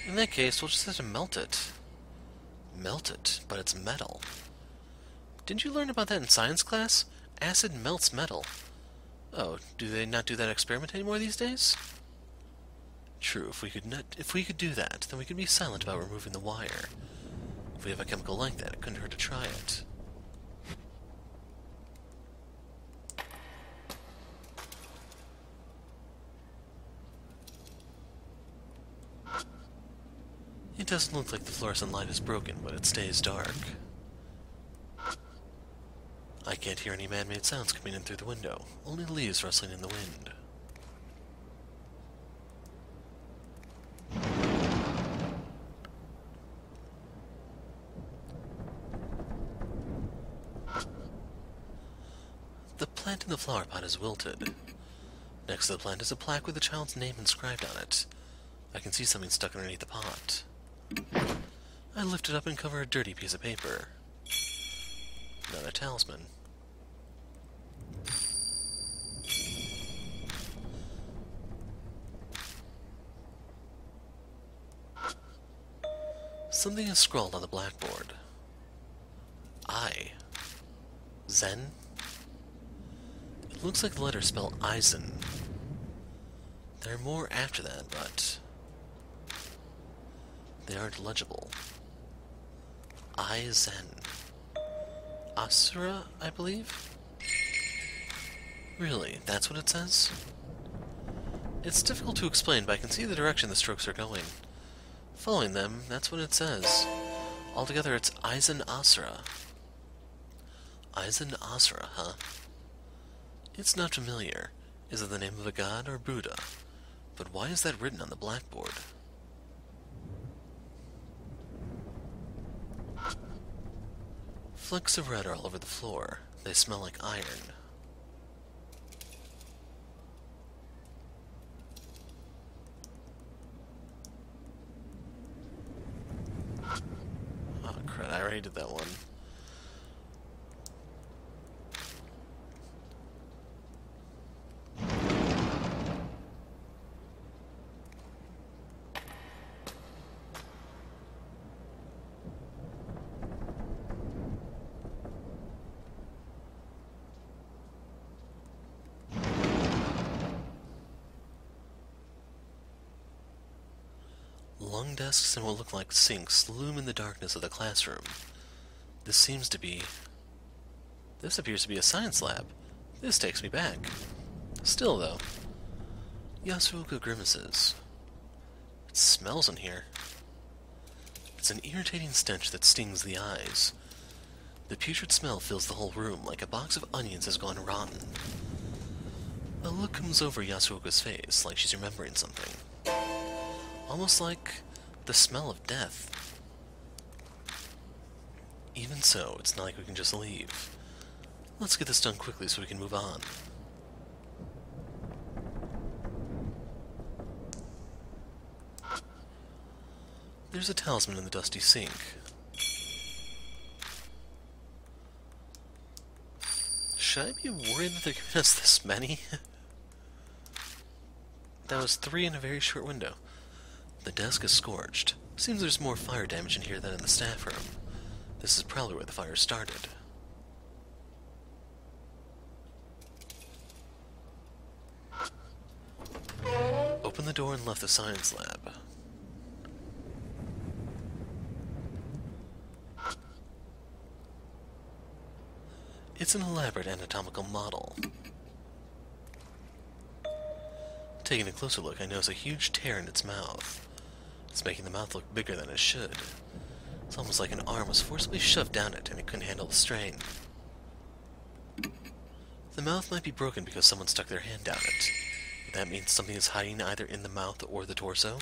In that case, we'll just have to melt it. Melt it, but it's metal. Didn't you learn about that in science class? Acid melts metal. Oh, do they not do that experiment anymore these days? True, if we could do that, then we could be silent about removing the wire. If we have a chemical like that, it couldn't hurt to try it. It doesn't look like the fluorescent light is broken, but it stays dark. I can't hear any man-made sounds coming in through the window, only leaves rustling in the wind. The plant in the flower pot is wilted. Next to the plant is a plaque with the child's name inscribed on it. I can see something stuck underneath the pot. I lift it up and cover a dirty piece of paper. Another talisman. Something is scrawled on the blackboard. I. Zen? It looks like the letters spell Eisen. There are more after that, but they aren't legible. Eisen. Asura, I believe? Really, that's what it says? It's difficult to explain, but I can see the direction the strokes are going. Following them, that's what it says. Altogether, it's Eisen Asura. Eisen Asura, huh? It's not familiar. Is it the name of a god or Buddha? But why is that written on the blackboard? Flecks of red are all over the floor. They smell like iron. already did that one. Long desks and what look like sinks loom in the darkness of the classroom. This appears to be a science lab. This takes me back. Still, though, Yasuoka grimaces. It smells in here. It's an irritating stench that stings the eyes. The putrid smell fills the whole room like a box of onions has gone rotten. A look comes over Yasuoka's face, like she's remembering something. Almost like the smell of death. Even so, it's not like we can just leave. Let's get this done quickly so we can move on. There's a talisman in the dusty sink. Should I be worried that they're giving us this many? That was 3 in a very short window. The desk is scorched. Seems there's more fire damage in here than in the staff room. This is probably where the fire started. Open the door and left the science lab. It's an elaborate anatomical model. Taking a closer look, I notice a huge tear in its mouth. It's making the mouth look bigger than it should. It's almost like an arm was forcibly shoved down it and it couldn't handle the strain. The mouth might be broken because someone stuck their hand down it. But that means something is hiding either in the mouth or the torso.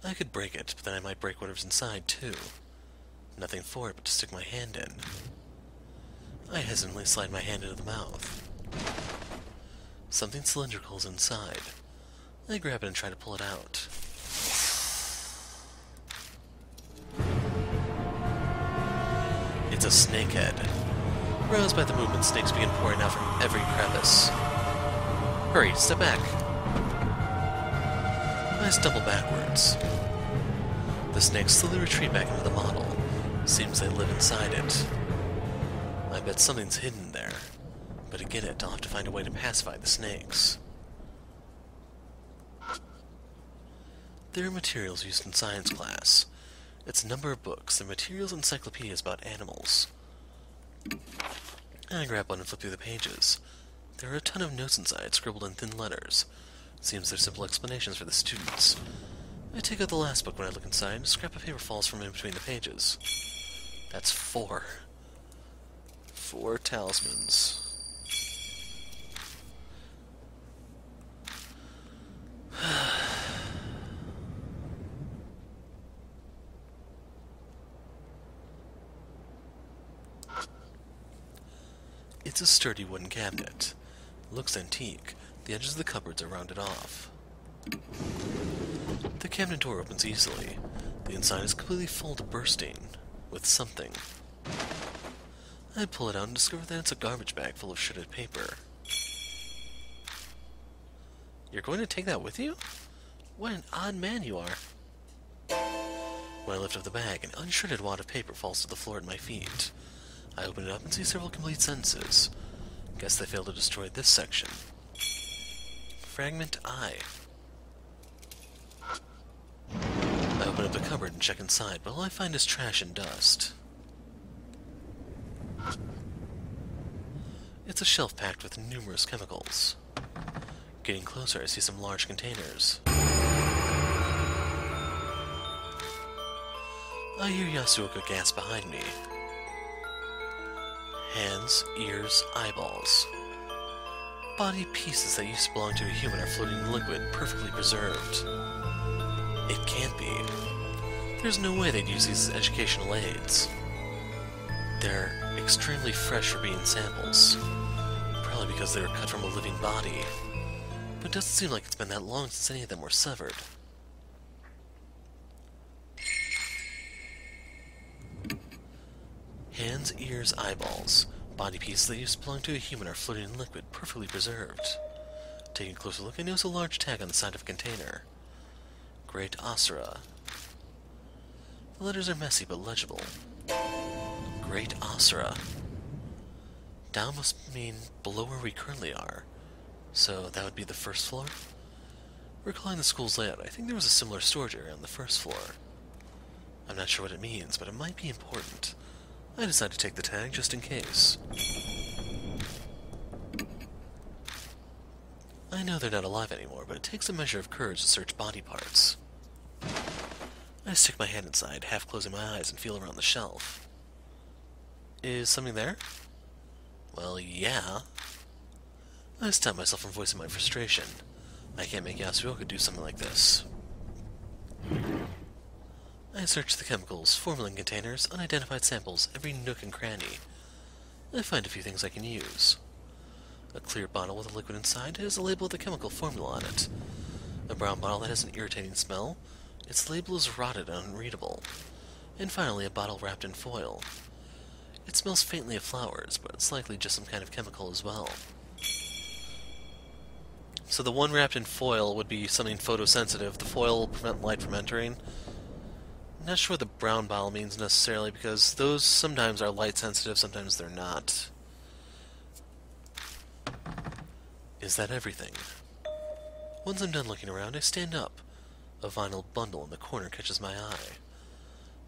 I could break it, but then I might break whatever's inside too. Nothing for it but to stick my hand in. I hesitantly slide my hand into the mouth. Something cylindrical is inside. I grab it and try to pull it out. It's a snakehead. Roused by the movement, snakes begin pouring out from every crevice. Hurry, step back. I stumble backwards. The snakes slowly retreat back into the model. Seems they live inside it. I bet something's hidden there. But to get it, I'll have to find a way to pacify the snakes. There are materials used in science class. It's a number of books. The materials encyclopedias about animals. I grab one and flip through the pages. There are a ton of notes inside, scribbled in thin letters. Seems they're simple explanations for the students. I take out the last book when I look inside, and a scrap of paper falls from in between the pages. That's 4. 4 talismans. It's a sturdy wooden cabinet. It looks antique. The edges of the cupboards are rounded off. The cabinet door opens easily. The inside is completely full to bursting with something. I pull it out and discover that it's a garbage bag full of shredded paper. You're going to take that with you? What an odd man you are. When I lift up the bag, an unshredded wad of paper falls to the floor at my feet. I open it up and see several complete sentences. Guess they failed to destroy this section. Fragment I. I open up the cupboard and check inside, but all I find is trash and dust. It's a shelf packed with numerous chemicals. Getting closer, I see some large containers. I hear Yasuoka gasp behind me. Hands, ears, eyeballs. Body pieces that used to belong to a human are floating in liquid, perfectly preserved. It can't be. There's no way they'd use these as educational aids. They're extremely fresh for being samples. Probably because they were cut from a living body. But it doesn't seem like it's been that long since any of them were severed. Hands, ears, eyeballs. Body pieces that used to belong to a human are floating in liquid, perfectly preserved. Taking a closer look, I notice a large tag on the side of a container. Great Asura. The letters are messy but legible. Great Asura. Down must mean below where we currently are. So that would be the first floor? Recalling the school's layout, I think there was a similar storage area on the first floor. I'm not sure what it means, but it might be important. I decided to take the tag just in case. I know they're not alive anymore, but it takes a measure of courage to search body parts. I stick my hand inside, half closing my eyes, and feel around the shelf. Is something there? Well, yeah. I stopped myself from voicing my frustration. I can't make Yasuoka do something like this. I search the chemicals, formalin containers, unidentified samples, every nook and cranny. I find a few things I can use. A clear bottle with a liquid inside has a label with a chemical formula on it. A brown bottle that has an irritating smell. Its label is rotted and unreadable. And finally, a bottle wrapped in foil. It smells faintly of flowers, but it's likely just some kind of chemical as well. So the one wrapped in foil would be something photosensitive. The foil will prevent light from entering. I'm not sure what the brown bottle means necessarily, because those sometimes are light sensitive, sometimes they're not. Is that everything? Once I'm done looking around, I stand up. A vinyl bundle in the corner catches my eye.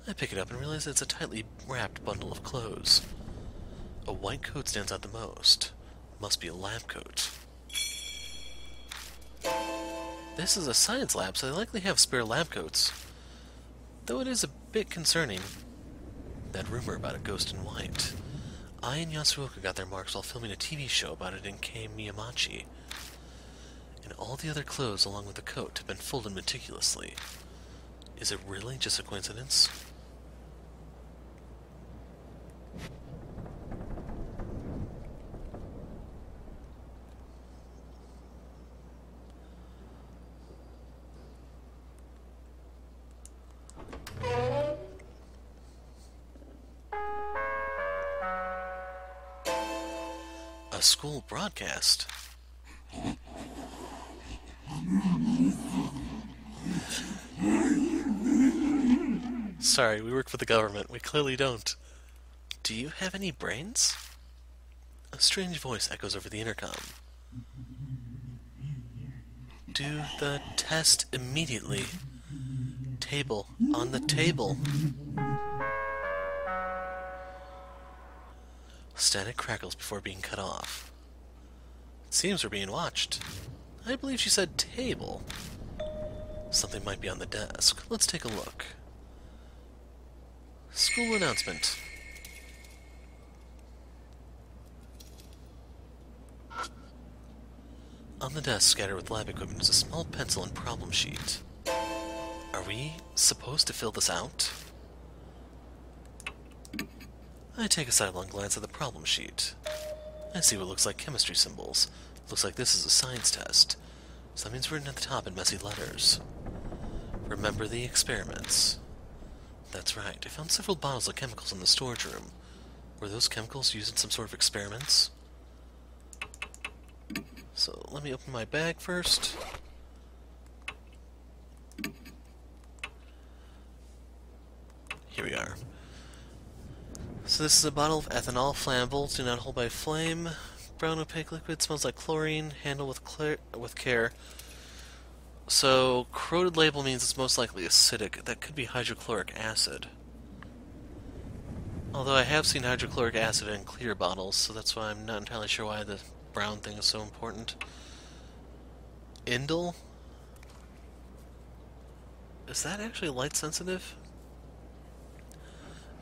I pick it up and realize it's a tightly wrapped bundle of clothes. A white coat stands out the most. Must be a lab coat. This is a science lab, so they likely have spare lab coats. Though it is a bit concerning, that rumor about a ghost in white. I and Yasuoka got their marks while filming a TV show about it in Kei Miyamachi. And all the other clothes along with the coat have been folded meticulously. Is it really just a coincidence? A school broadcast? Sorry, we work for the government. We clearly don't. Do you have any brains? A strange voice echoes over the intercom. Do the test immediately. Table. On the table. Static crackles before being cut off. It seems we're being watched. I believe she said table. Something might be on the desk. Let's take a look. School announcement. On the desk, scattered with lab equipment, is a small pencil and problem sheet. Are we supposed to fill this out? I take a sidelong glance at the problem sheet. I see what looks like chemistry symbols. Looks like this is a science test. Something's written at the top in messy letters. Remember the experiments. That's right, I found several bottles of chemicals in the storage room. Were those chemicals used in some sort of experiments? So, let me open my bag first. Here we are. So this is a bottle of ethanol, flammable, do not hold by flame. Brown opaque liquid, smells like chlorine, handle with care. So, corroded label means it's most likely acidic. That could be hydrochloric acid. Although I have seen hydrochloric acid in clear bottles, so that's why I'm not entirely sure why the brown thing is so important. Indole? Is that actually light sensitive?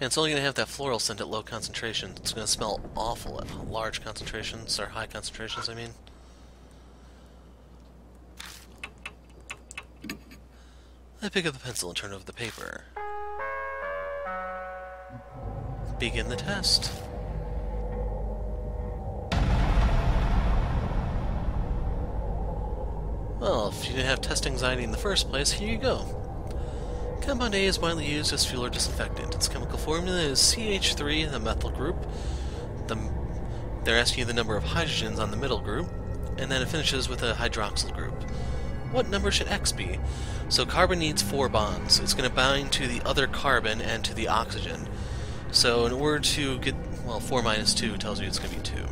And it's only going to have that floral scent at low concentration. It's going to smell awful at large concentrations, or high concentrations, I mean. I pick up the pencil and turn over the paper. Begin the test. Well, if you didn't have test anxiety in the first place, here you go. Compound A is widely used as fuel or disinfectant. Its chemical formula is CH3, the methyl group. They're asking you the number of hydrogens on the middle group, and then it finishes with a hydroxyl group. What number should X be? So carbon needs 4 bonds. It's going to bind to the other carbon and to the oxygen. So in order to get, well, 4 minus 2 tells you it's going to be 2.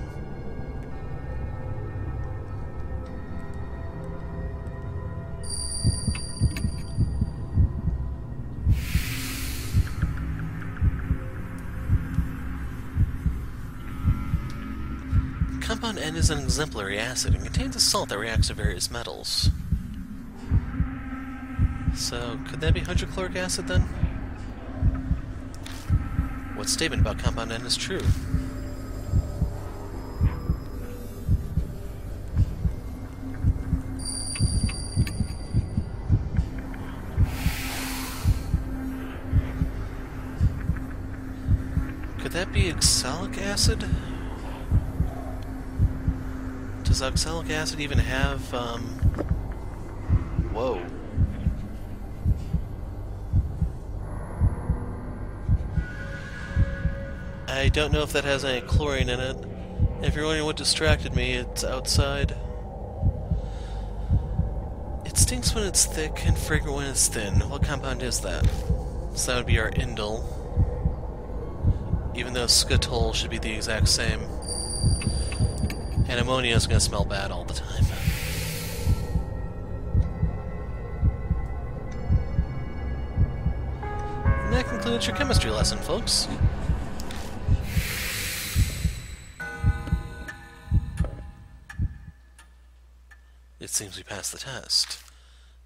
Compound N is an exemplary acid and contains a salt that reacts to various metals. So, could that be hydrochloric acid then? What statement about compound N is true? Could that be oxalic acid? Does oxalic acid even have, whoa. I don't know if that has any chlorine in it. If you're wondering what distracted me, it's outside. It stinks when it's thick and fragrant when it's thin. What compound is that? So that would be our indole. Even though skatol should be the exact same. And ammonia is going to smell bad all the time. And that concludes your chemistry lesson, folks. It seems we passed the test.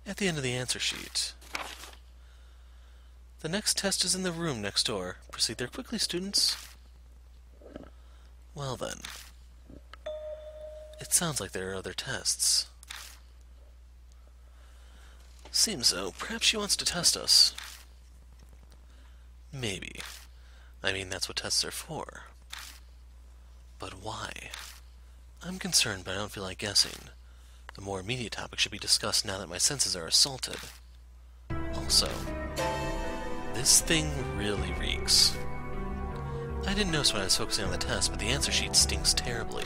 At the end of the answer sheet. The next test is in the room next door. Proceed there quickly, students. Well then. It sounds like there are other tests. Seems so. Perhaps she wants to test us. Maybe. I mean, that's what tests are for. But why? I'm concerned, but I don't feel like guessing. The more immediate topic should be discussed now that my senses are assaulted. Also, this thing really reeks. I didn't notice when I was focusing on the test, but the answer sheet stinks terribly.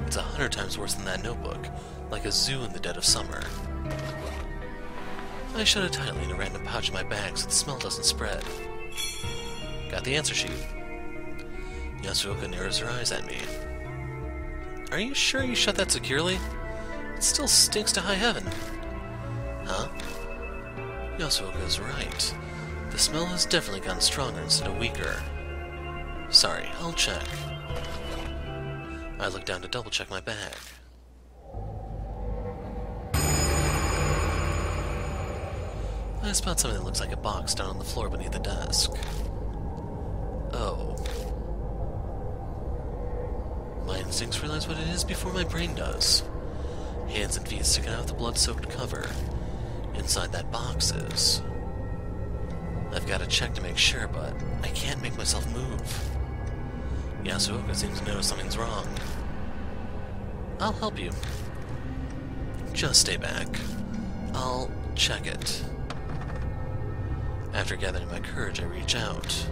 It's 100 times worse than that notebook, like a zoo in the dead of summer. I shove it tightly in a random pouch in my bag so the smell doesn't spread. Got the answer sheet. Yasuoka narrows her eyes at me. Are you sure you shut that securely? It still stinks to high heaven. Huh? Yasuoka's right. The smell has definitely gotten stronger instead of weaker. Sorry, I'll check. I look down to double-check my bag. I spot something that looks like a box down on the floor beneath the desk. Oh. My instincts realize what it is before my brain does. Hands and feet sticking out of the blood-soaked cover. Inside that box is... I've got to check to make sure, but I can't make myself move. Yasuoka seems to know something's wrong. I'll help you. Just stay back. I'll check it. After gathering my courage, I reach out.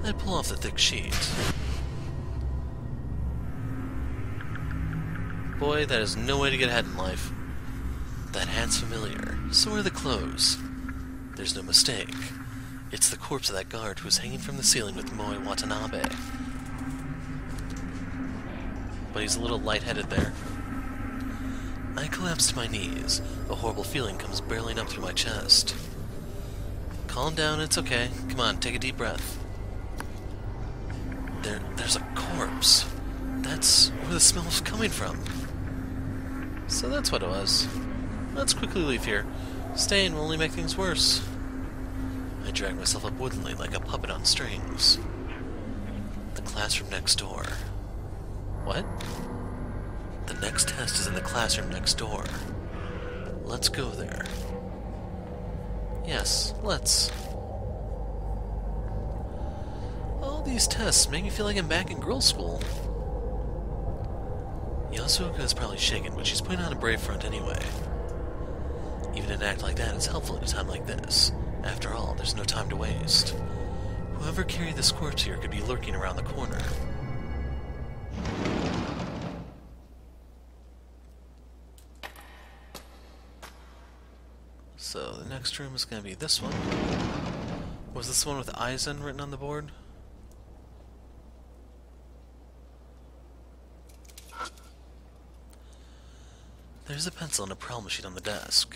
I pull off the thick sheet. Boy, that is no way to get ahead in life. That hat's familiar. So are the clothes. There's no mistake. It's the corpse of that guard who was hanging from the ceiling with Moe Watanabe. But he's a little lightheaded there. I collapse to my knees. A horrible feeling comes barreling up through my chest. Calm down, it's okay. Come on, take a deep breath. There's a corpse. That's where the smell's coming from. So that's what it was. Let's quickly leave here. Staying will only make things worse. I drag myself up woodenly like a puppet on strings. The classroom next door. What? The next test is in the classroom next door. Let's go there. Yes, let's. All these tests make me feel like I'm back in girls' school. Yasuoka is probably shaken, but she's putting on a brave front anyway. Even an act like that is helpful at a time like this. After all, there's no time to waste. Whoever carried this corpse here could be lurking around the corner. So, the next room is going to be this one. Was this one with Eisen written on the board? There's a pencil and a problem sheet on the desk.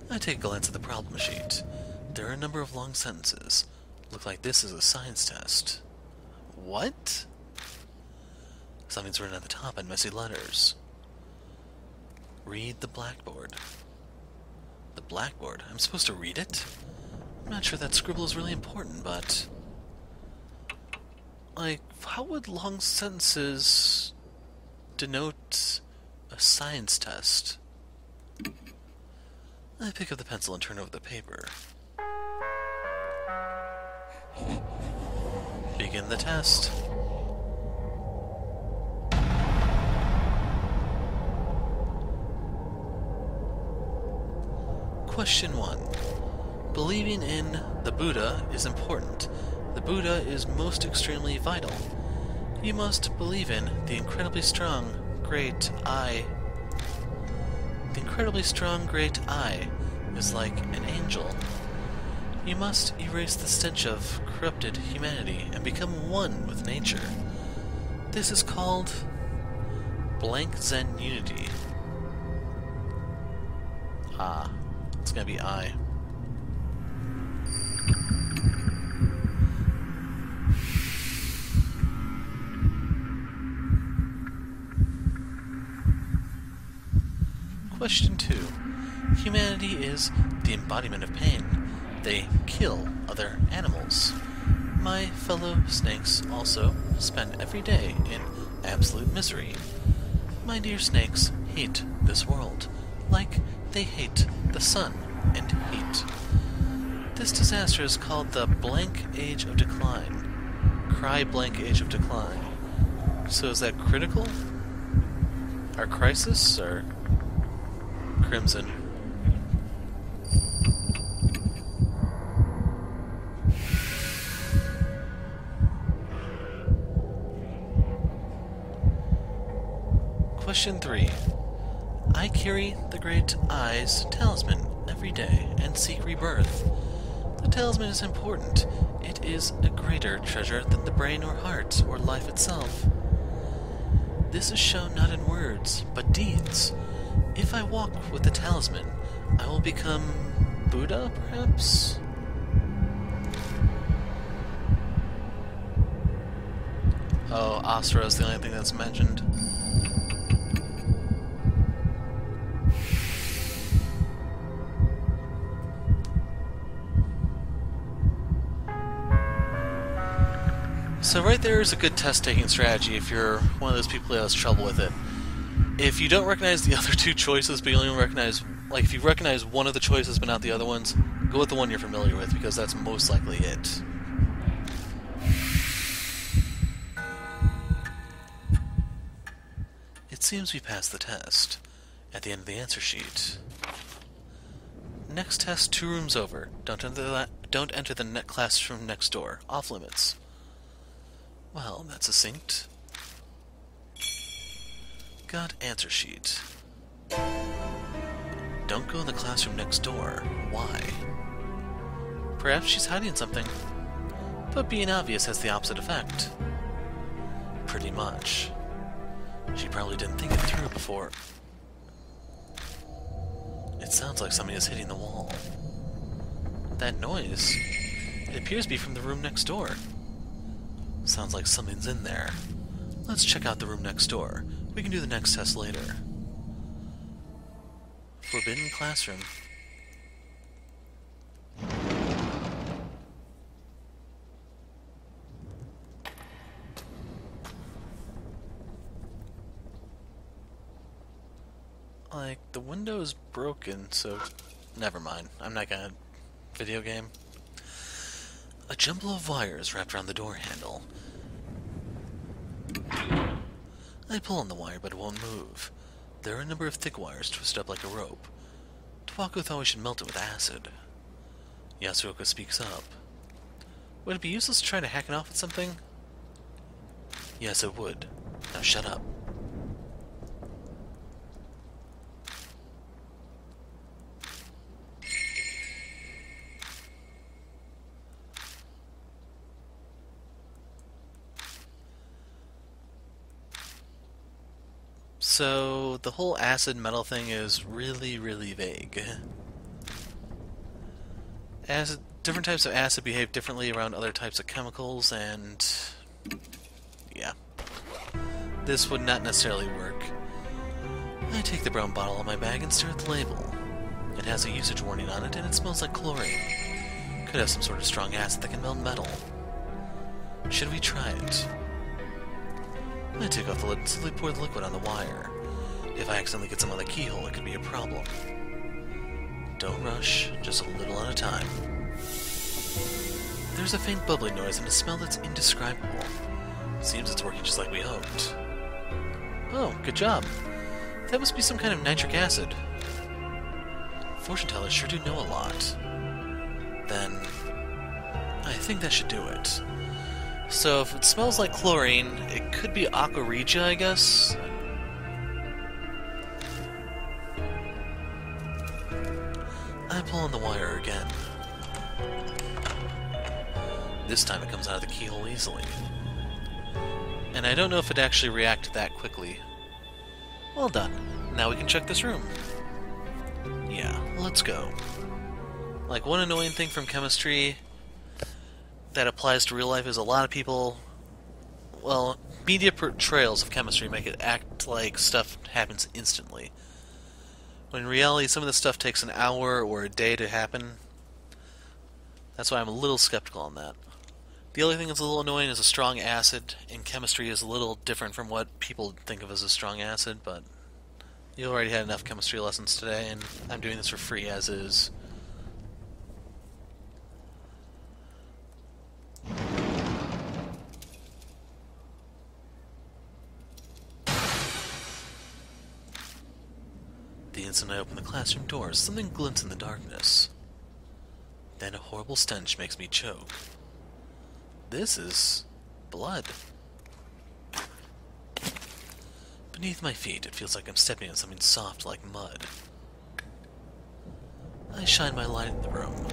I take a glance at the problem sheet. There are a number of long sentences. Look like this is a science test. What? Something's written at the top in messy letters. Read the blackboard. The blackboard? I'm supposed to read it? I'm not sure that scribble is really important, but... like, how would long sentences denote a science test? I pick up the pencil and turn over the paper. Begin the test. Question 1. Believing in the Buddha is important. The Buddha is most extremely vital. You must believe in the incredibly strong, great I. The incredibly strong, great I is like an angel. You must erase the stench of corrupted humanity and become one with nature. This is called blank Zen unity. Ah, it's gonna be I. Question 2. Humanity is the embodiment of pain. They kill other animals. My fellow snakes also spend every day in absolute misery. My dear snakes hate this world, like they hate the sun and heat. This disaster is called the blank age of decline. Cry blank age of decline. So is that critical? Or crisis? Or crimson? Question 3. I carry the great I's talisman every day and seek rebirth. The talisman is important. It is a greater treasure than the brain or heart or life itself. This is shown not in words, but deeds. If I walk with the talisman, I will become Buddha, perhaps? Oh, Asura is the only thing that's mentioned. So right there is a good test-taking strategy if you're one of those people who has trouble with it. If you don't recognize the other two choices, but you only recognize... like, if you recognize one of the choices but not the other ones, go with the one you're familiar with, because that's most likely it. It seems we passed the test. At the end of the answer sheet. Next test 2 rooms over. Don't enter the classroom next door. Off limits. Well, that's succinct. Got answer sheet. Don't go in the classroom next door. Why? Perhaps she's hiding something. But being obvious has the opposite effect. Pretty much. She probably didn't think it through before. It sounds like somebody is hitting the wall. That noise, it appears to be from the room next door. Sounds like something's in there. Let's check out the room next door. We can do the next test later. Forbidden classroom. Like, the window's broken, so... never mind. I'm not gonna... video game. A jumble of wires wrapped around the door handle. I pull on the wire, but it won't move. There are a number of thick wires twisted up like a rope. Twaku thought we should melt it with acid. Yasuoka speaks up. Would it be useless to try to hack it off with something? Yes, it would. Now shut up. So, the whole acid metal thing is really, really vague. Different types of acid behave differently around other types of chemicals, and yeah. This would not necessarily work. I take the brown bottle out of my bag and stare at the label. It has a usage warning on it, and it smells like chlorine. Could have some sort of strong acid that can melt metal. Should we try it? I take off the lid and slowly pour the liquid on the wire. If I accidentally get some on the keyhole, it could be a problem. Don't rush, just a little at a time. There's a faint bubbling noise and a smell that's indescribable. Seems it's working just like we hoped. Oh, good job. That must be some kind of nitric acid. Fortune tellers sure do know a lot. Then, I think that should do it. So if it smells like chlorine, it could be aqua regia, I guess? I pull on the wire again. This time it comes out of the keyhole easily. And I don't know if it actually reacted that quickly. Well done. Now we can check this room. Yeah, let's go. Like, one annoying thing from chemistry that applies to real life is a lot of people, well, media portrayals of chemistry make it act like stuff happens instantly. When in reality, some of this stuff takes an hour or a day to happen. That's why I'm a little skeptical on that. The other thing that's a little annoying is a strong acid in chemistry is a little different from what people think of as a strong acid, but you already had enough chemistry lessons today, and I'm doing this for free as is. The instant I open the classroom doors, something glints in the darkness. Then a horrible stench makes me choke. This is blood. Beneath my feet, it feels like I'm stepping on something soft like mud. I shine my light in the room.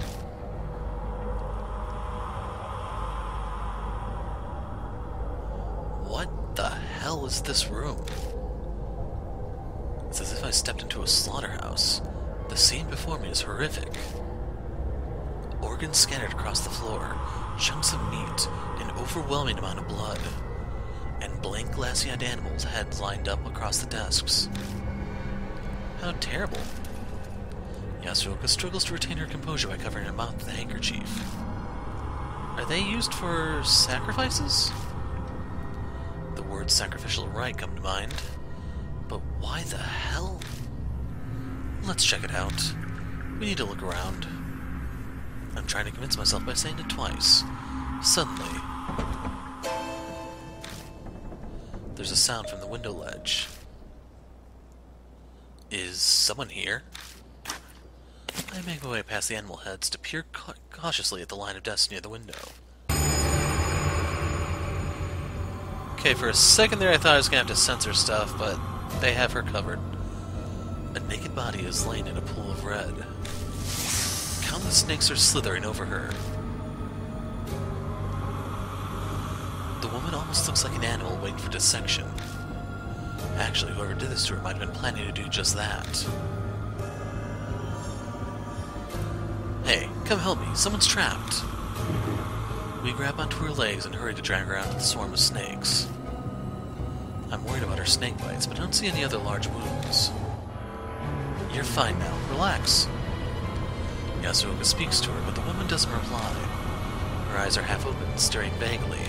What the hell is this room? It's as if I stepped into a slaughterhouse. The scene before me is horrific. Organs scattered across the floor, chunks of meat, an overwhelming amount of blood, and blank glassy-eyed animals' heads lined up across the desks. How terrible. Yasuoka struggles to retain her composure by covering her mouth with a handkerchief. Are they used for sacrifices? The words sacrificial rite come to mind. But why the hell? Let's check it out. We need to look around. I'm trying to convince myself by saying it twice. Suddenly, there's a sound from the window ledge. Is someone here? I make my way past the animal heads to peer cautiously at the line of desks near the window. Okay, for a second there I thought I was going to have to censor stuff, but they have her covered. A naked body is laying in a pool of red. Countless snakes are slithering over her. The woman almost looks like an animal waiting for dissection. Actually, whoever did this to her might have been planning to do just that. Hey, come help me. Someone's trapped. We grab onto her legs and hurry to drag her out of the swarm of snakes. I'm worried about her snake bites, but I don't see any other large wounds. You're fine now. Relax. Yasuoka speaks to her, but the woman doesn't reply. Her eyes are half open, staring vaguely.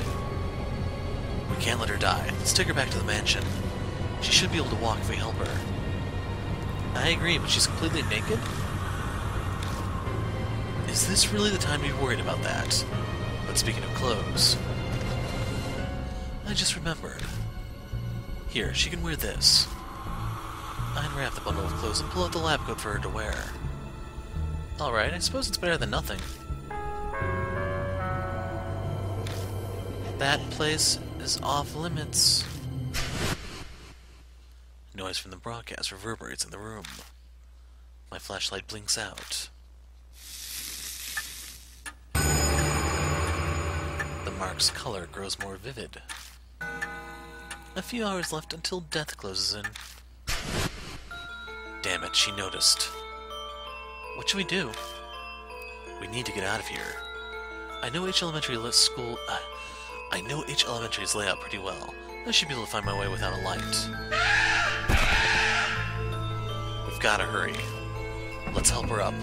We can't let her die. Let's take her back to the mansion. She should be able to walk if we help her. I agree, but she's completely naked? Is this really the time to be worried about that? But speaking of clothes, I just remembered. Here, she can wear this. I unwrap the bundle of clothes and pull out the lab coat for her to wear. Alright, I suppose it's better than nothing. That place is off limits. Noise from the broadcast reverberates in the room. My flashlight blinks out. The mark's color grows more vivid. A few hours left until death closes in. Damn it, she noticed. What should we do? We need to get out of here. I know H Elementary's layout pretty well. I should be able to find my way without a light. We've gotta hurry. Let's help her up.